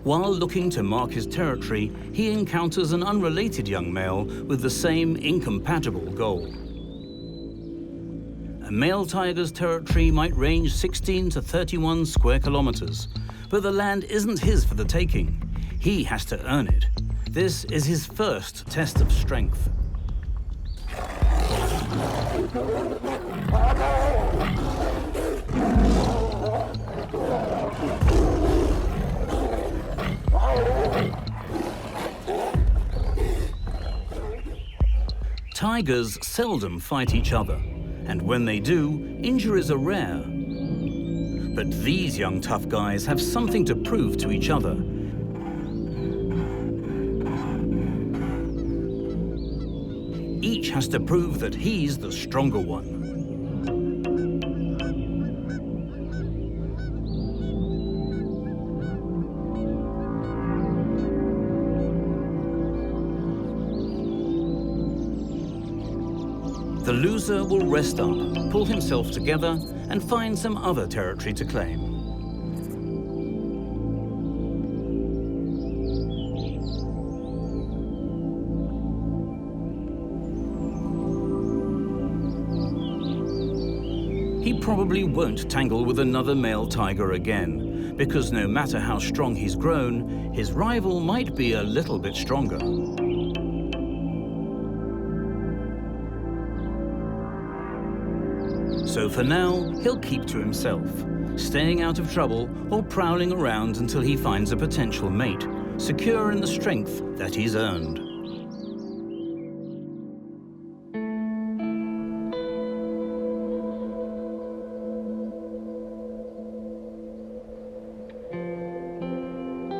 While looking to mark his territory, he encounters an unrelated young male with the same incompatible goal. A male tiger's territory might range 16 to 31 square kilometers, but the land isn't his for the taking. He has to earn it. This is his first test of strength. Tigers seldom fight each other, and when they do, injuries are rare. But these young tough guys have something to prove to each other. Each has to prove that he's the stronger one. The loser will rest up, pull himself together, and find some other territory to claim. He probably won't tangle with another male tiger again, because no matter how strong he's grown, his rival might be a little bit stronger. So for now, he'll keep to himself, staying out of trouble or prowling around until he finds a potential mate, secure in the strength that he's earned.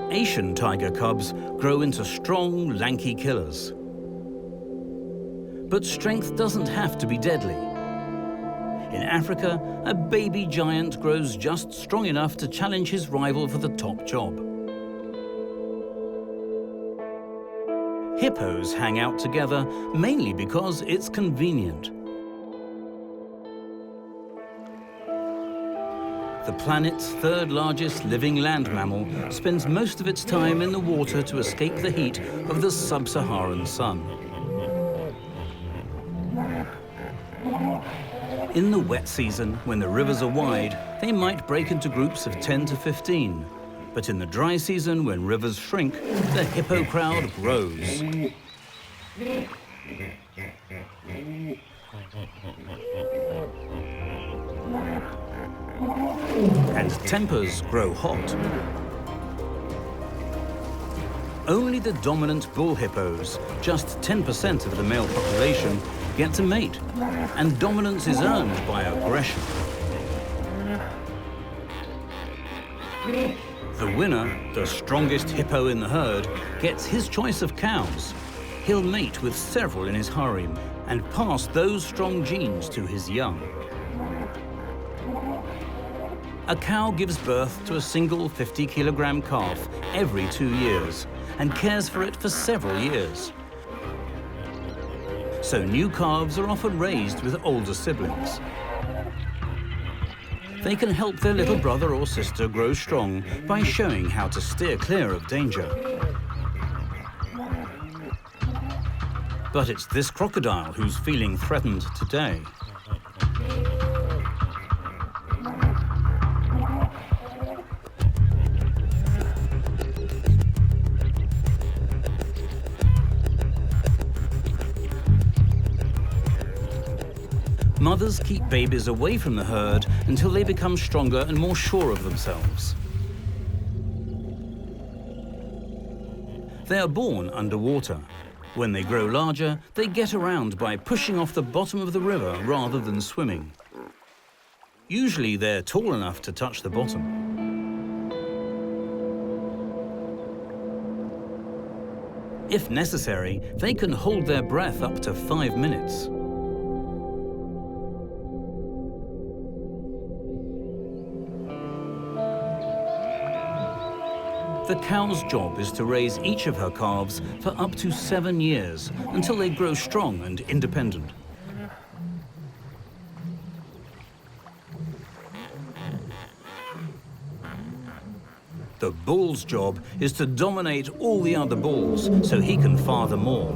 Asian tiger cubs grow into strong, lanky killers. But strength doesn't have to be deadly. In Africa, a baby giant grows just strong enough to challenge his rival for the top job. Hippos hang out together mainly because it's convenient. The planet's third largest living land mammal spends most of its time in the water to escape the heat of the sub-Saharan sun. In the wet season, when the rivers are wide, they might break into groups of 10 to 15. But in the dry season, when rivers shrink, the hippo crowd grows. And tempers grow hot. Only the dominant bull hippos, just 10% of the male population, get to mate, and dominance is earned by aggression. The winner, the strongest hippo in the herd, gets his choice of cows. He'll mate with several in his harem and pass those strong genes to his young. A cow gives birth to a single 50-kilogram calf every 2 years and cares for it for several years. So new calves are often raised with older siblings. They can help their little brother or sister grow strong by showing how to steer clear of danger. But it's this crocodile who's feeling threatened today. Mothers keep babies away from the herd until they become stronger and more sure of themselves. They are born underwater. When they grow larger, they get around by pushing off the bottom of the river rather than swimming. Usually they're tall enough to touch the bottom. If necessary, they can hold their breath up to 5 minutes. The cow's job is to raise each of her calves for up to 7 years until they grow strong and independent. The bull's job is to dominate all the other bulls so he can father more.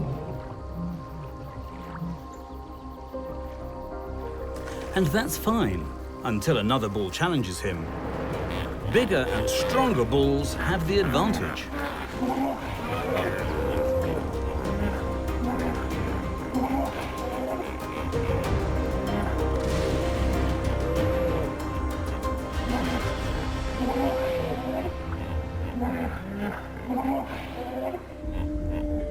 And that's fine until another bull challenges him. Bigger and stronger bulls have the advantage.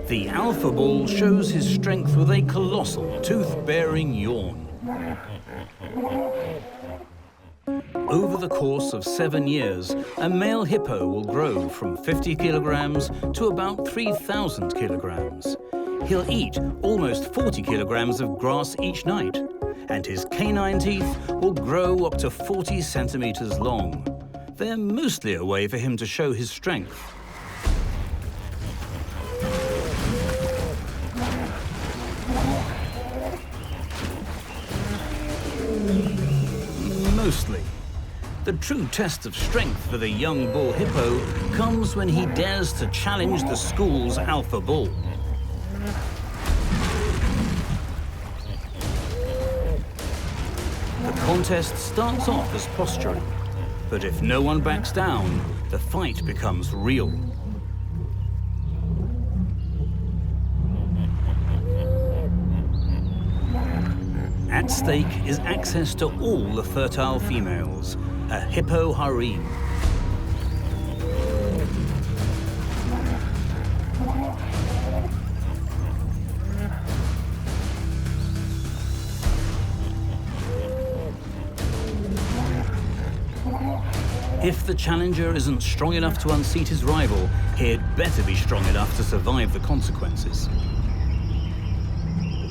The alpha bull shows his strength with a colossal tooth-bearing yawn. Over the course of 7 years, a male hippo will grow from 50 kilograms to about 3,000 kilograms. He'll eat almost 40 kilograms of grass each night, and his canine teeth will grow up to 40 centimeters long. They're mostly a way for him to show his strength. Mostly. The true test of strength for the young bull hippo comes when he dares to challenge the school's alpha bull. The contest starts off as posturing, but if no one backs down, the fight becomes real. At stake is access to all the fertile females, a hippo harem. If the challenger isn't strong enough to unseat his rival, he'd better be strong enough to survive the consequences.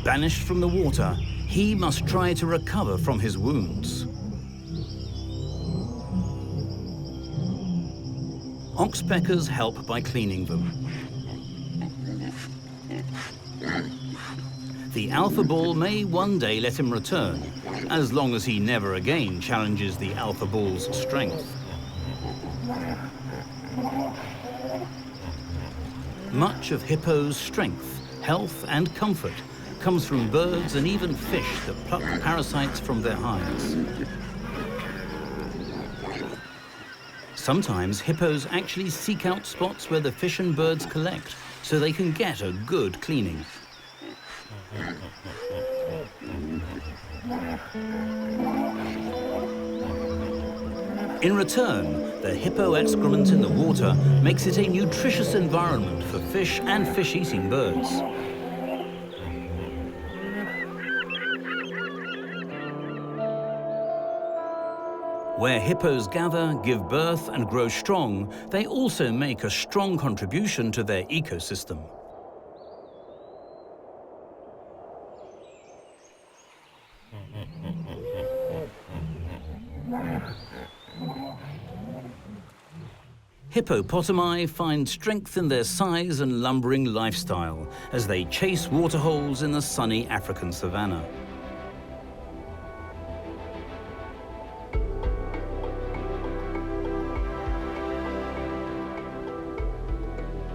Banished from the water, he must try to recover from his wounds. Oxpeckers help by cleaning them. The alpha bull may one day let him return, as long as he never again challenges the alpha bull's strength. Much of Hippo's strength, health, and comfort comes from birds and even fish that pluck parasites from their hides. Sometimes hippos actually seek out spots where the fish and birds collect, so they can get a good cleaning. In return, the hippo excrement in the water makes it a nutritious environment for fish and fish-eating birds. Where hippos gather, give birth, and grow strong, they also make a strong contribution to their ecosystem. Hippopotami find strength in their size and lumbering lifestyle as they chase waterholes in the sunny African savanna.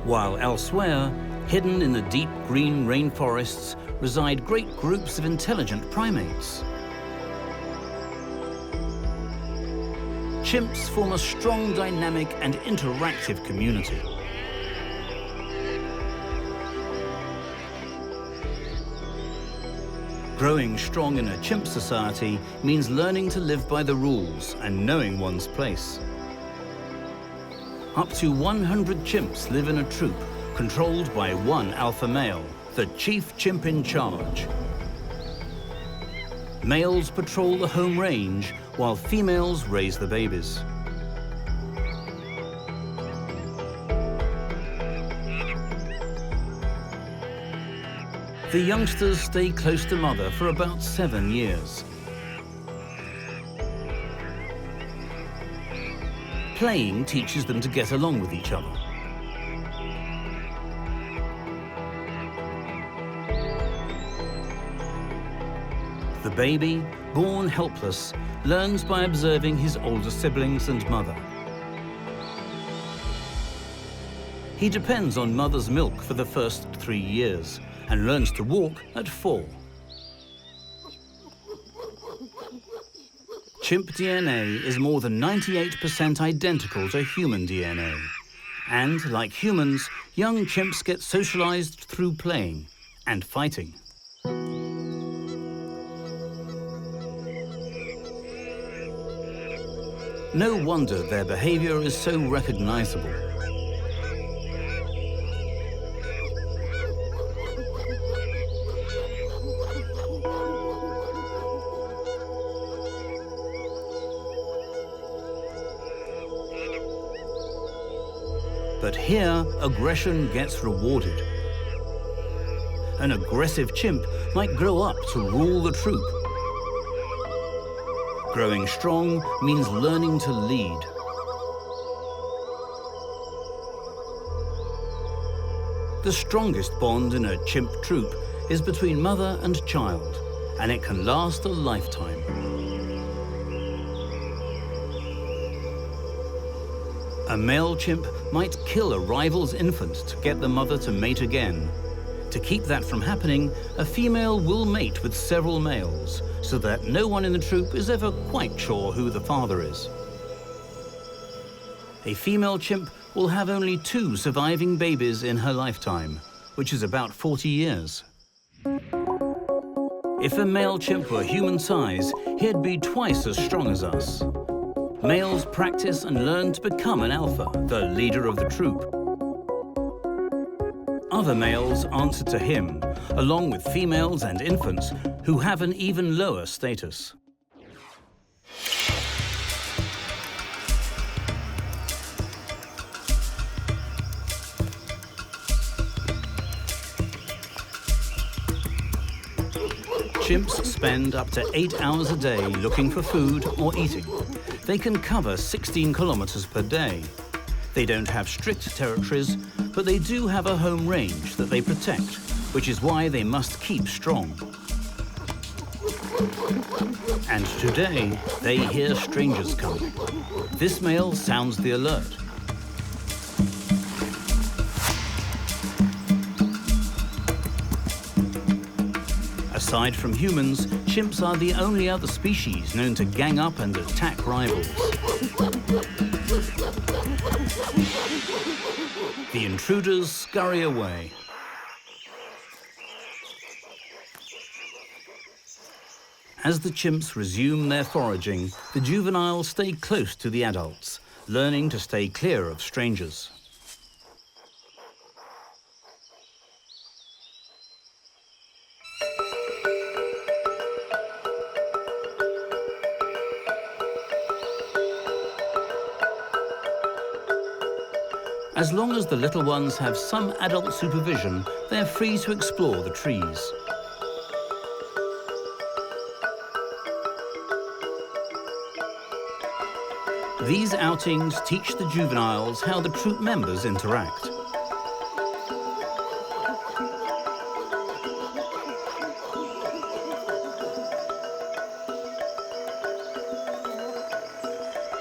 while elsewhere, hidden in the deep green rainforests, reside great groups of intelligent primates. Chimps form a strong, dynamic and interactive community. Growing strong in a chimp society means learning to live by the rules and knowing one's place. Up to 100 chimps live in a troop, controlled by one alpha male, the chief chimp in charge. Males patrol the home range, while females raise the babies. The youngsters stay close to mother for about 7 years. Playing teaches them to get along with each other. The baby, born helpless, learns by observing his older siblings and mother. He depends on mother's milk for the first 3 years and learns to walk at 4. Chimp DNA is more than 98% identical to human DNA. And, like humans, young chimps get socialized through playing and fighting. No wonder their behavior is so recognizable. But here, aggression gets rewarded. An aggressive chimp might grow up to rule the troop. Growing strong means learning to lead. The strongest bond in a chimp troop is between mother and child, and it can last a lifetime. A male chimp might kill a rival's infant to get the mother to mate again. To keep that from happening, a female will mate with several males, so that no one in the troop is ever quite sure who the father is. A female chimp will have only 2 surviving babies in her lifetime, which is about 40 years. If a male chimp were human size, he'd be twice as strong as us. Males practice and learn to become an alpha, the leader of the troop. Other males answer to him, along with females and infants who have an even lower status. Chimps spend up to 8 hours a day looking for food or eating. They can cover 16 kilometers per day. They don't have strict territories, but they do have a home range that they protect, which is why they must keep strong. And today, they hear strangers coming. This male sounds the alert. Aside from humans, chimps are the only other species known to gang up and attack rivals. The intruders scurry away. As the chimps resume their foraging, the juveniles stay close to the adults, learning to stay clear of strangers. As long as the little ones have some adult supervision, they're free to explore the trees. These outings teach the juveniles how the troop members interact.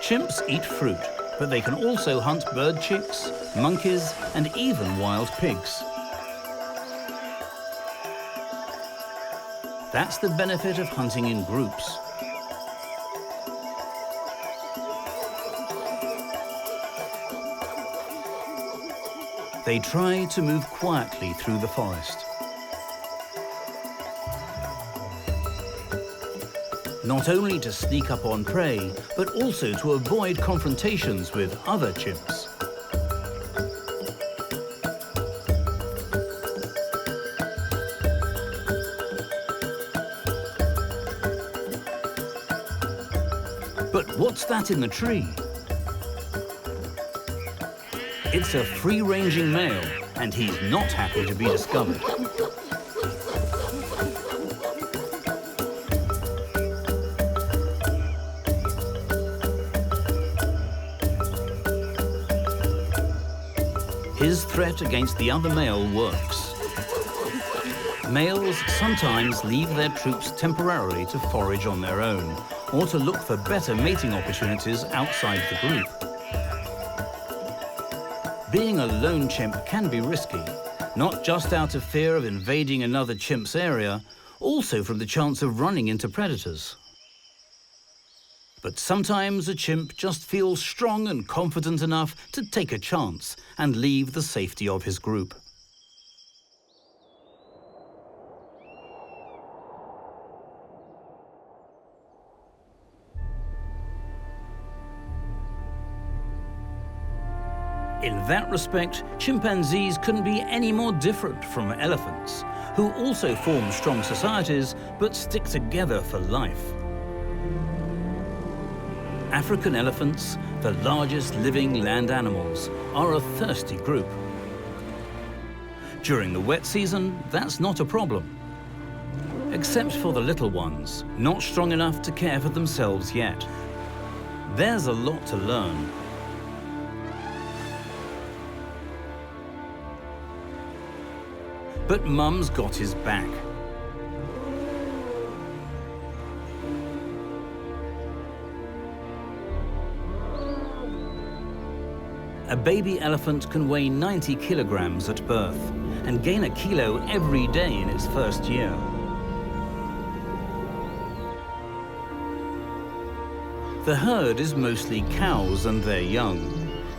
Chimps eat fruit, But they can also hunt bird chicks, monkeys, and even wild pigs. That's the benefit of hunting in groups. They try to move quietly through the forest. Not only to sneak up on prey, but also to avoid confrontations with other chimps. But what's that in the tree? It's a free-ranging male, and he's not happy to be discovered. His threat against the other male works. Males sometimes leave their troops temporarily to forage on their own, or to look for better mating opportunities outside the group. Being a lone chimp can be risky, not just out of fear of invading another chimp's area, also from the chance of running into predators. But sometimes a chimp just feels strong and confident enough to take a chance and leave the safety of his group. In that respect, chimpanzees couldn't be any more different from elephants, who also form strong societies but stick together for life. African elephants, the largest living land animals, are a thirsty group. During the wet season, that's not a problem. Except for the little ones, not strong enough to care for themselves yet. There's a lot to learn. But Mum's got his back. A baby elephant can weigh 90 kilograms at birth and gain a kilo every day in its first year. The herd is mostly cows and their young.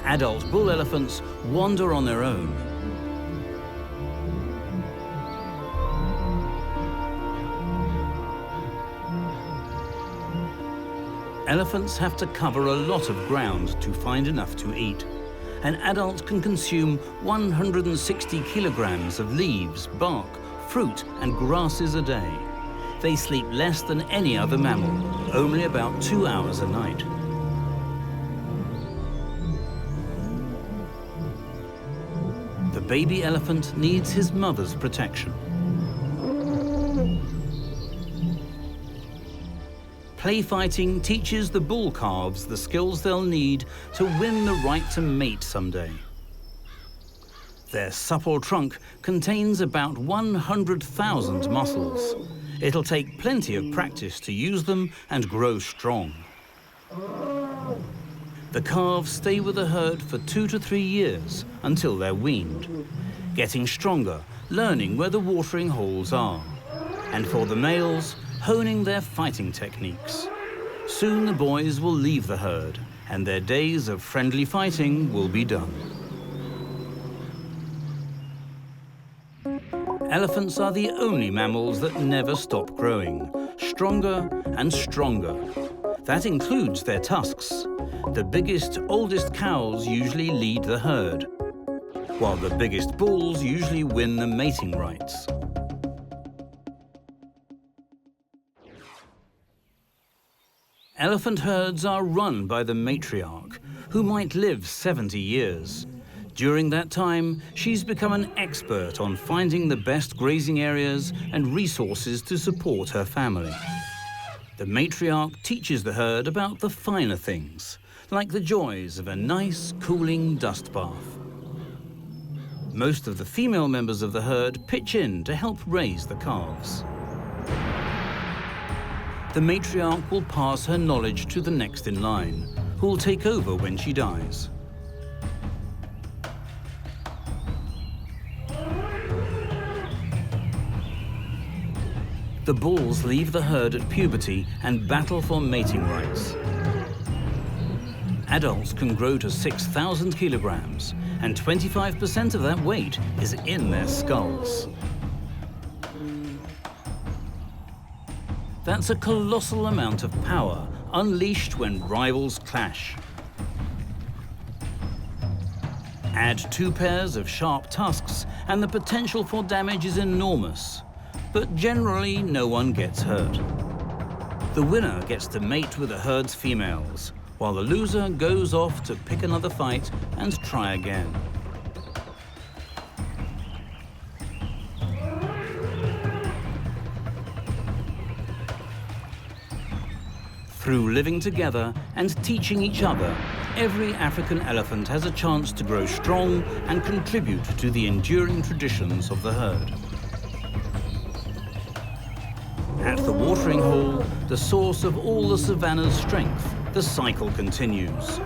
Adult bull elephants wander on their own. Elephants have to cover a lot of ground to find enough to eat. An adult can consume 160 kilograms of leaves, bark, fruit and grasses a day. They sleep less than any other mammal, only about 2 hours a night. The baby elephant needs his mother's protection. Play fighting teaches the bull calves the skills they'll need to win the right to mate someday. Their supple trunk contains about 100,000 muscles. It'll take plenty of practice to use them and grow strong. The calves stay with the herd for 2 to 3 years until they're weaned, getting stronger, learning where the watering holes are. And for the males, honing their fighting techniques. Soon the boys will leave the herd, and their days of friendly fighting will be done. Elephants are the only mammals that never stop growing, stronger and stronger. That includes their tusks. The biggest, oldest cows usually lead the herd, while the biggest bulls usually win the mating rights. Elephant herds are run by the matriarch, who might live 70 years. During that time, she's become an expert on finding the best grazing areas and resources to support her family. The matriarch teaches the herd about the finer things, like the joys of a nice, cooling dust bath. Most of the female members of the herd pitch in to help raise the calves. The matriarch will pass her knowledge to the next in line, who'll take over when she dies. The bulls leave the herd at puberty and battle for mating rights. Adults can grow to 6,000 kilograms, and 25% of that weight is in their skulls. That's a colossal amount of power unleashed when rivals clash. Add 2 pairs of sharp tusks, and the potential for damage is enormous. But generally, no one gets hurt. The winner gets to mate with the herd's females, while the loser goes off to pick another fight and try again. Through living together and teaching each other, every African elephant has a chance to grow strong and contribute to the enduring traditions of the herd. At the watering hole, the source of all the savannah's strength, the cycle continues.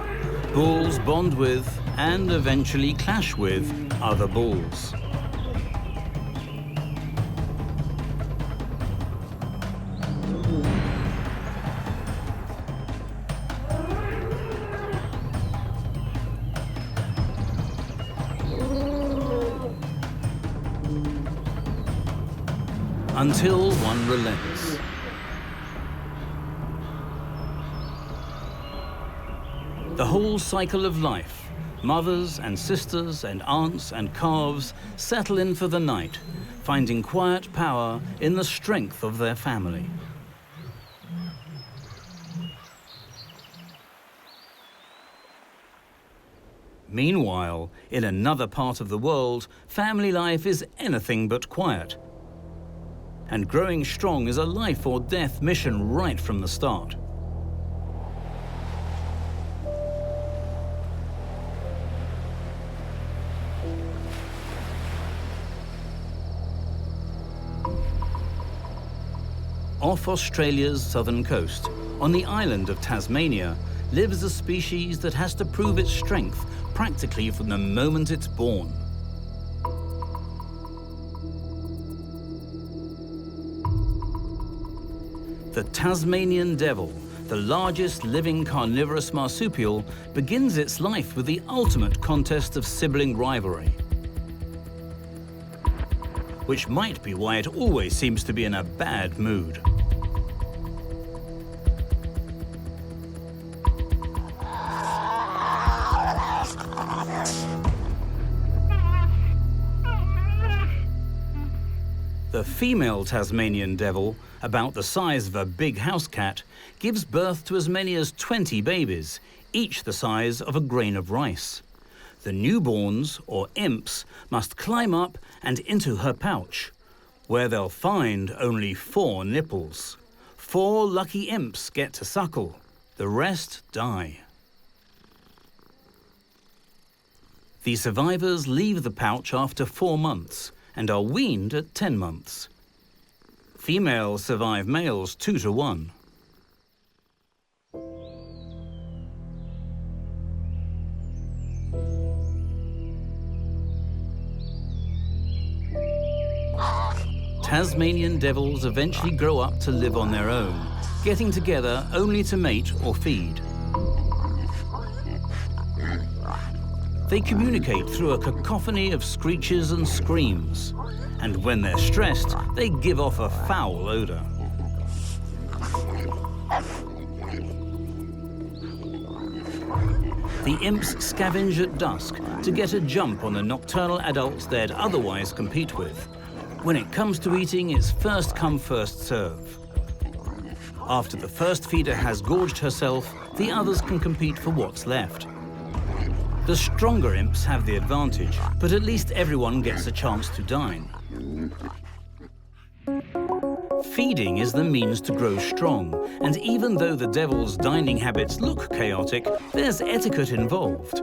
Bulls bond with, and eventually clash with, other bulls. Until one relents. The whole cycle of life, mothers and sisters and aunts and calves settle in for the night, finding quiet power in the strength of their family. Meanwhile, in another part of the world, family life is anything but quiet. And growing strong is a life or death mission right from the start. Off Australia's southern coast, on the island of Tasmania, lives a species that has to prove its strength practically from the moment it's born. The Tasmanian devil, the largest living carnivorous marsupial, begins its life with the ultimate contest of sibling rivalry. Which might be why it always seems to be in a bad mood. The female Tasmanian devil, about the size of a big house cat, gives birth to as many as 20 babies, each the size of a grain of rice. The newborns, or imps, must climb up and into her pouch, where they'll find only 4 nipples. 4 lucky imps get to suckle, the rest die. The survivors leave the pouch after 4 months and are weaned at 10 months. Females survive males 2 to 1. Tasmanian devils eventually grow up to live on their own, getting together only to mate or feed. They communicate through a cacophony of screeches and screams, and when they're stressed, they give off a foul odor. The imps scavenge at dusk to get a jump on the nocturnal adults they'd otherwise compete with. When it comes to eating, it's first come, first serve. After the first feeder has gorged herself, the others can compete for what's left. The stronger imps have the advantage, but at least everyone gets a chance to dine. Feeding is the means to grow strong, and even though the devil's dining habits look chaotic, there's etiquette involved.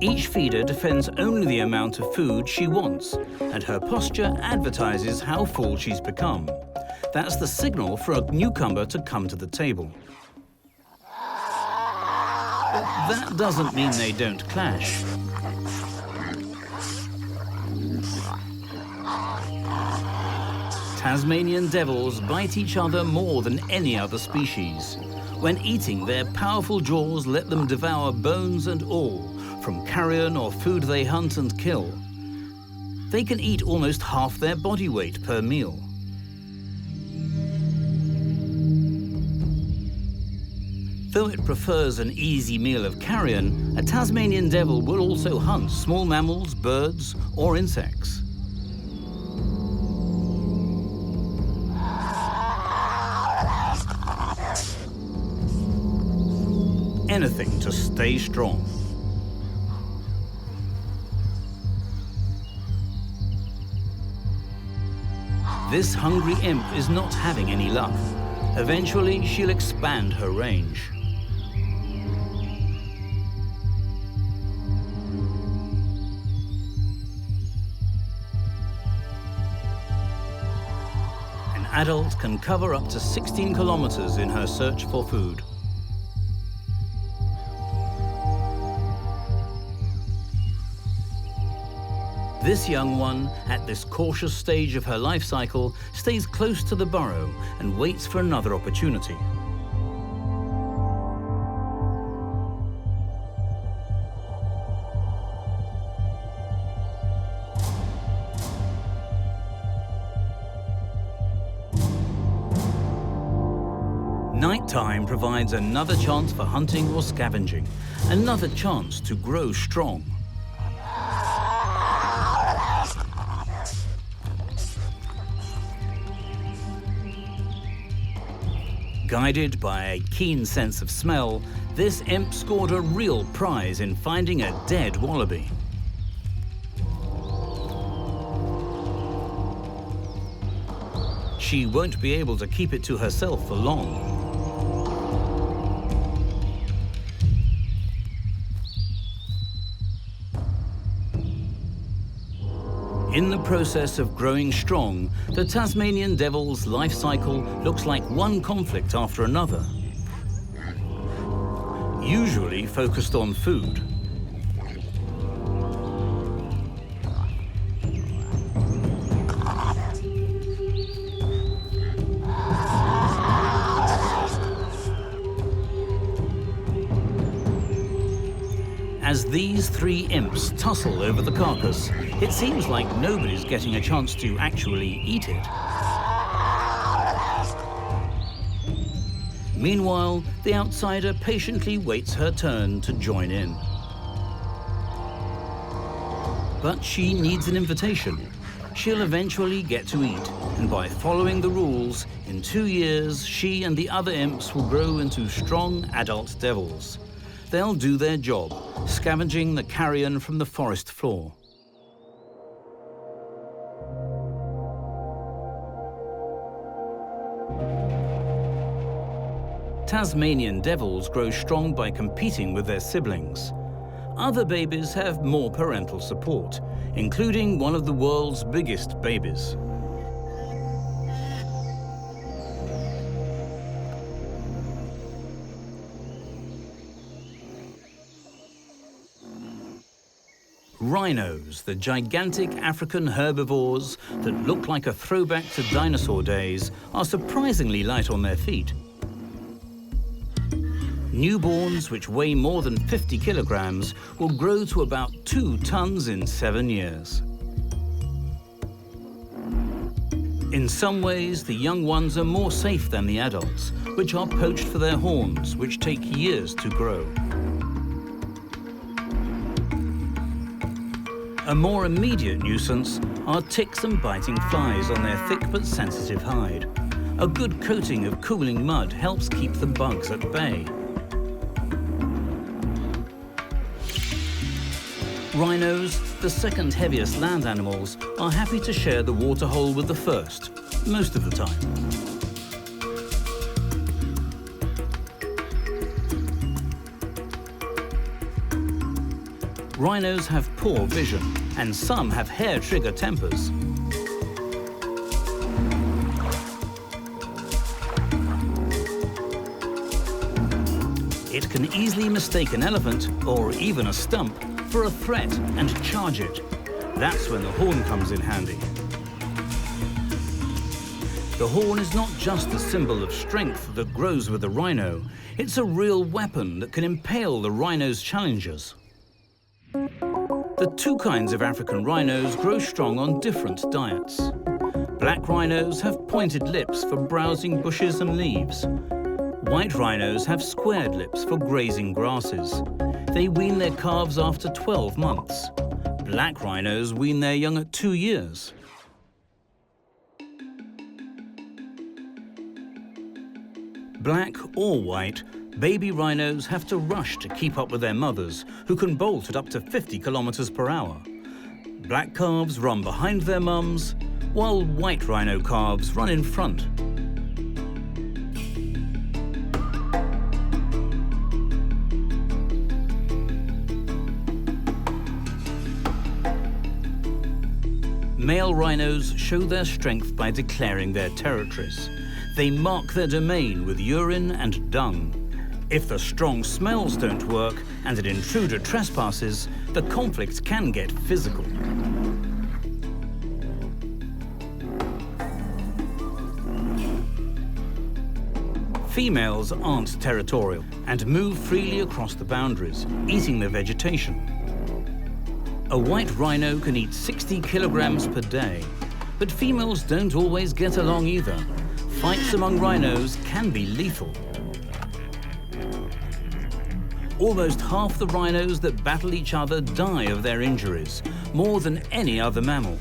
Each feeder defends only the amount of food she wants, and her posture advertises how full she's become. That's the signal for a newcomer to come to the table. That doesn't mean they don't clash. Tasmanian devils bite each other more than any other species. When eating, their powerful jaws let them devour bones and all, from carrion or food they hunt and kill. They can eat almost half their body weight per meal. Though it prefers an easy meal of carrion, a Tasmanian devil will also hunt small mammals, birds, or insects. Anything to stay strong. This hungry imp is not having any luck. Eventually, she'll expand her range. An adult can cover up to 16 kilometers in her search for food. This young one, at this cautious stage of her life cycle, stays close to the burrow and waits for another opportunity. Nighttime provides another chance for hunting or scavenging, another chance to grow strong. Guided by a keen sense of smell, this imp scored a real prize in finding a dead wallaby. She won't be able to keep it to herself for long. In the process of growing strong, the Tasmanian devil's life cycle looks like one conflict after another, usually focused on food. As these three imps tussle over the carcass, it seems like nobody's getting a chance to actually eat it. Meanwhile, the outsider patiently waits her turn to join in. But she needs an invitation. She'll eventually get to eat, and by following the rules, in 2 years, she and the other imps will grow into strong adult devils. They'll do their job, scavenging the carrion from the forest floor. Tasmanian devils grow strong by competing with their siblings. Other babies have more parental support, including one of the world's biggest babies. Rhinos, the gigantic African herbivores that look like a throwback to dinosaur days, are surprisingly light on their feet. Newborns, which weigh more than 50 kilograms, will grow to about 2 tons in 7 years. In some ways, the young ones are more safe than the adults, which are poached for their horns, which take years to grow. A more immediate nuisance are ticks and biting flies on their thick but sensitive hide. A good coating of cooling mud helps keep the bugs at bay. Rhinos, the second heaviest land animals, are happy to share the waterhole with the first, most of the time. Rhinos have poor vision, and some have hair-trigger tempers. It can easily mistake an elephant, or even a stump, for a threat and charge it. That's when the horn comes in handy. The horn is not just a symbol of strength that grows with the rhino. It's a real weapon that can impale the rhino's challengers. The two kinds of African rhinos grow strong on different diets. Black rhinos have pointed lips for browsing bushes and leaves. White rhinos have squared lips for grazing grasses. They wean their calves after 12 months. Black rhinos wean their young at 2 years. Black or white, baby rhinos have to rush to keep up with their mothers, who can bolt at up to 50 kilometers per hour. Black calves run behind their mums, while white rhino calves run in front. Male rhinos show their strength by declaring their territories. They mark their domain with urine and dung. If the strong smells don't work and an intruder trespasses, the conflict can get physical. Females aren't territorial and move freely across the boundaries, eating the vegetation. A white rhino can eat 60 kilograms per day, but females don't always get along either. Fights among rhinos can be lethal. Almost half the rhinos that battle each other die of their injuries, more than any other mammal.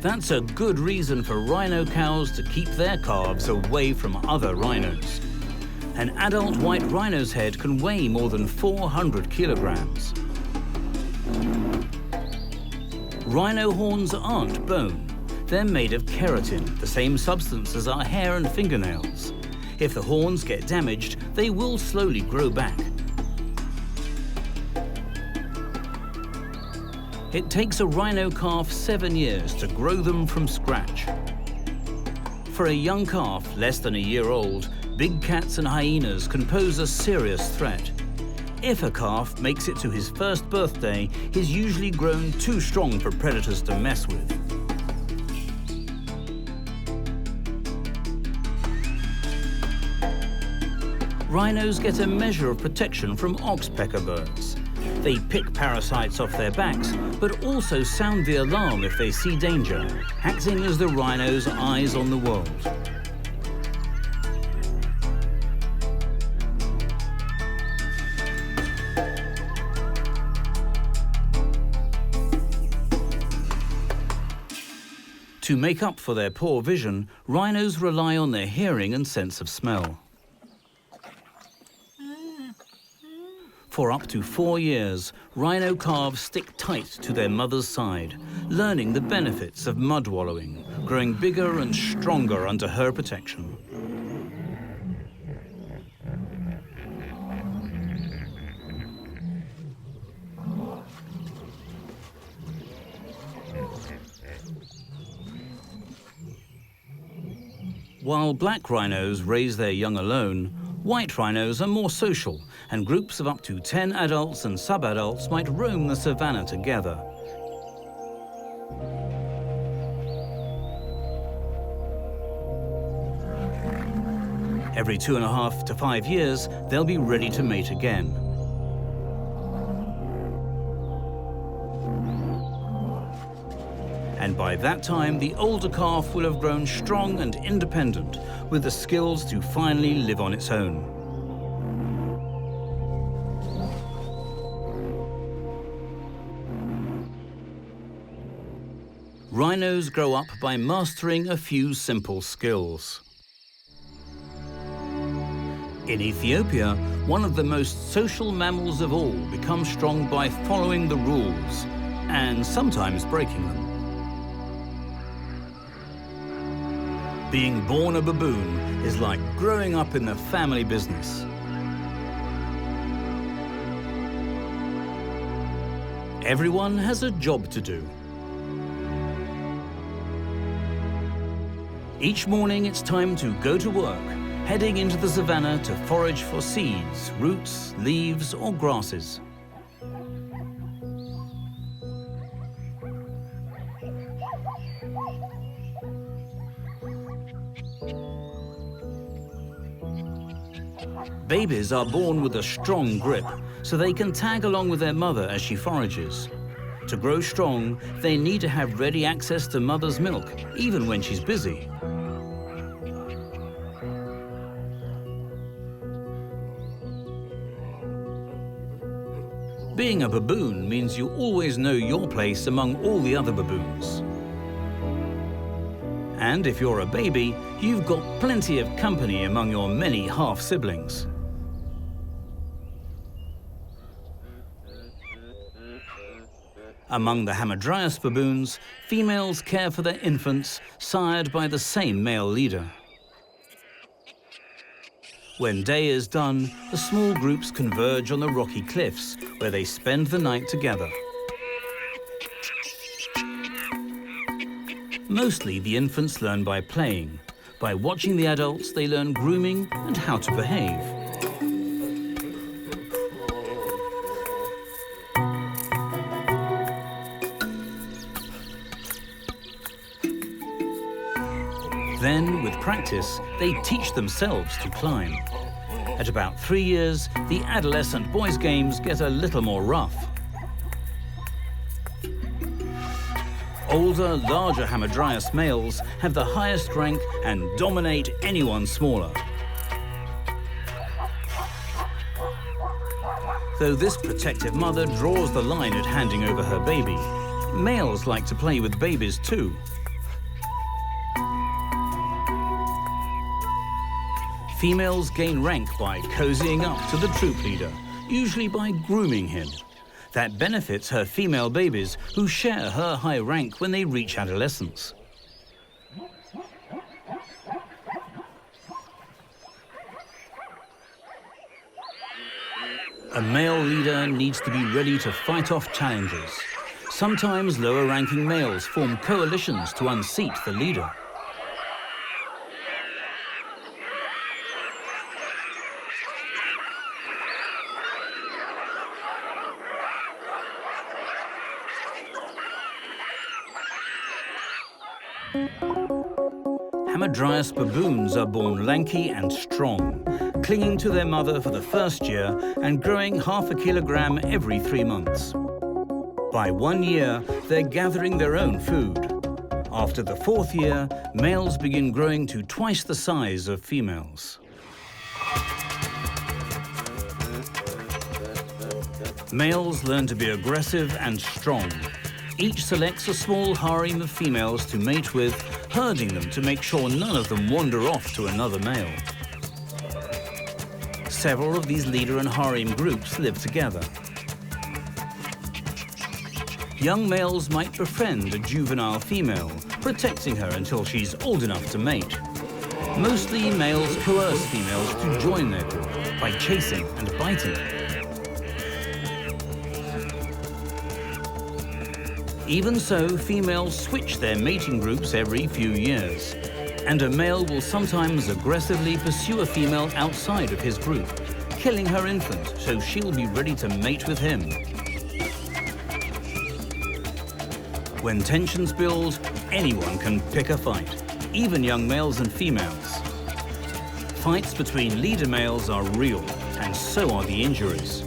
That's a good reason for rhino cows to keep their calves away from other rhinos. An adult white rhino's head can weigh more than 400 kilograms. Rhino horns aren't bone. They're made of keratin, the same substance as our hair and fingernails. If the horns get damaged, they will slowly grow back. It takes a rhino calf 7 years to grow them from scratch. For a young calf, less than a year old, big cats and hyenas can pose a serious threat. If a calf makes it to his first birthday, he's usually grown too strong for predators to mess with. Rhinos get a measure of protection from oxpecker birds. They pick parasites off their backs, but also sound the alarm if they see danger, acting as the rhino's eyes on the world. To make up for their poor vision, rhinos rely on their hearing and sense of smell. For up to 4 years, rhino calves stick tight to their mother's side, learning the benefits of mud wallowing, growing bigger and stronger under her protection. While black rhinos raise their young alone, white rhinos are more social, and groups of up to 10 adults and subadults might roam the savanna together. Every 2.5 to 5 years, they'll be ready to mate again. And by that time, the older calf will have grown strong and independent, with the skills to finally live on its own. Rhinos grow up by mastering a few simple skills. In Ethiopia, one of the most social mammals of all becomes strong by following the rules, and sometimes breaking them. Being born a baboon is like growing up in the family business. Everyone has a job to do. Each morning it's time to go to work, heading into the savannah to forage for seeds, roots, leaves or grasses. Babies are born with a strong grip, so they can tag along with their mother as she forages. To grow strong, they need to have ready access to mother's milk, even when she's busy. Being a baboon means you always know your place among all the other baboons. And if you're a baby, you've got plenty of company among your many half-siblings. Among the Hamadryas baboons, females care for their infants, sired by the same male leader. When day is done, the small groups converge on the rocky cliffs, where they spend the night together. Mostly the infants learn by playing. By watching the adults, they learn grooming and how to behave. Then, with practice, they teach themselves to climb. At about 3 years, the adolescent boys' games get a little more rough. Older, larger Hamadryas males have the highest rank and dominate anyone smaller. Though this protective mother draws the line at handing over her baby, males like to play with babies too. Females gain rank by cozying up to the troop leader, usually by grooming him. That benefits her female babies, who share her high rank when they reach adolescence. A male leader needs to be ready to fight off challenges. Sometimes lower-ranking males form coalitions to unseat the leader. Hamadryas baboons are born lanky and strong, clinging to their mother for the first year and growing half a kilogram every 3 months. By 1 year, they're gathering their own food. After the 4th year, males begin growing to twice the size of females. Males learn to be aggressive and strong. Each selects a small harem of females to mate with, herding them to make sure none of them wander off to another male. Several of these leader and harem groups live together. Young males might befriend a juvenile female, protecting her until she's old enough to mate. Mostly males coerce females to join their group by chasing and biting. Even so, females switch their mating groups every few years, and a male will sometimes aggressively pursue a female outside of his group, killing her infant so she'll be ready to mate with him. When tensions build, anyone can pick a fight, even young males and females. Fights between leader males are real, and so are the injuries.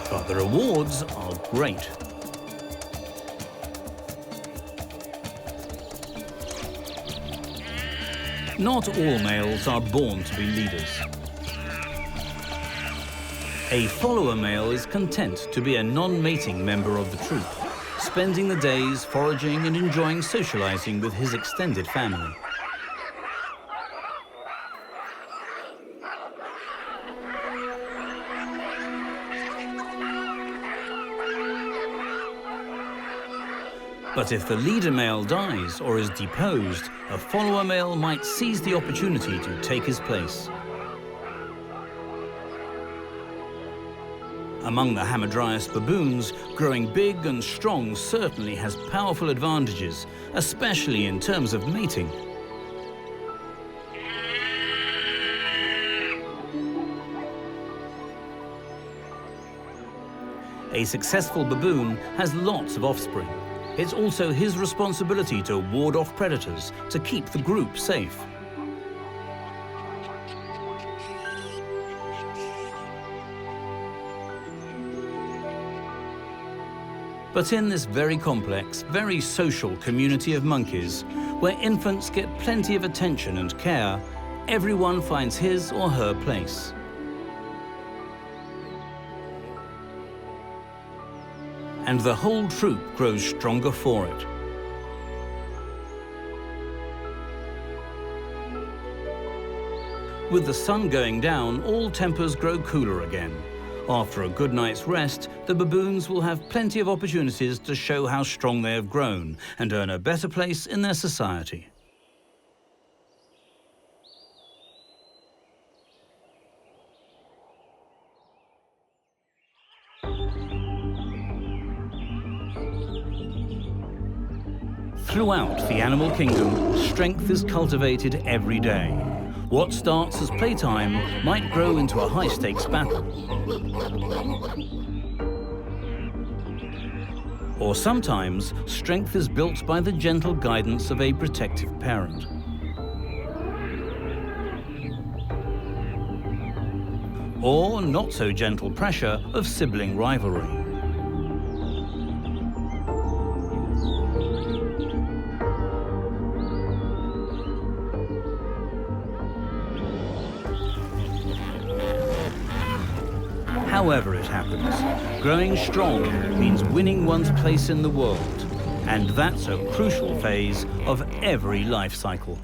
But the rewards are great. Not all males are born to be leaders. A follower male is content to be a non-mating member of the troop, spending the days foraging and enjoying socializing with his extended family. But if the leader male dies or is deposed, a follower male might seize the opportunity to take his place. Among the Hamadryas baboons, growing big and strong certainly has powerful advantages, especially in terms of mating. A successful baboon has lots of offspring. It's also his responsibility to ward off predators, to keep the group safe. But in this very complex, very social community of monkeys, where infants get plenty of attention and care, everyone finds his or her place. And the whole troop grows stronger for it. With the sun going down, all tempers grow cooler again. After a good night's rest, the baboons will have plenty of opportunities to show how strong they have grown and earn a better place in their society. Throughout the animal kingdom, strength is cultivated every day. What starts as playtime might grow into a high-stakes battle. Or sometimes, strength is built by the gentle guidance of a protective parent. Or not-so-gentle pressure of sibling rivalry. However it happens, growing strong means winning one's place in the world, and that's a crucial phase of every life cycle.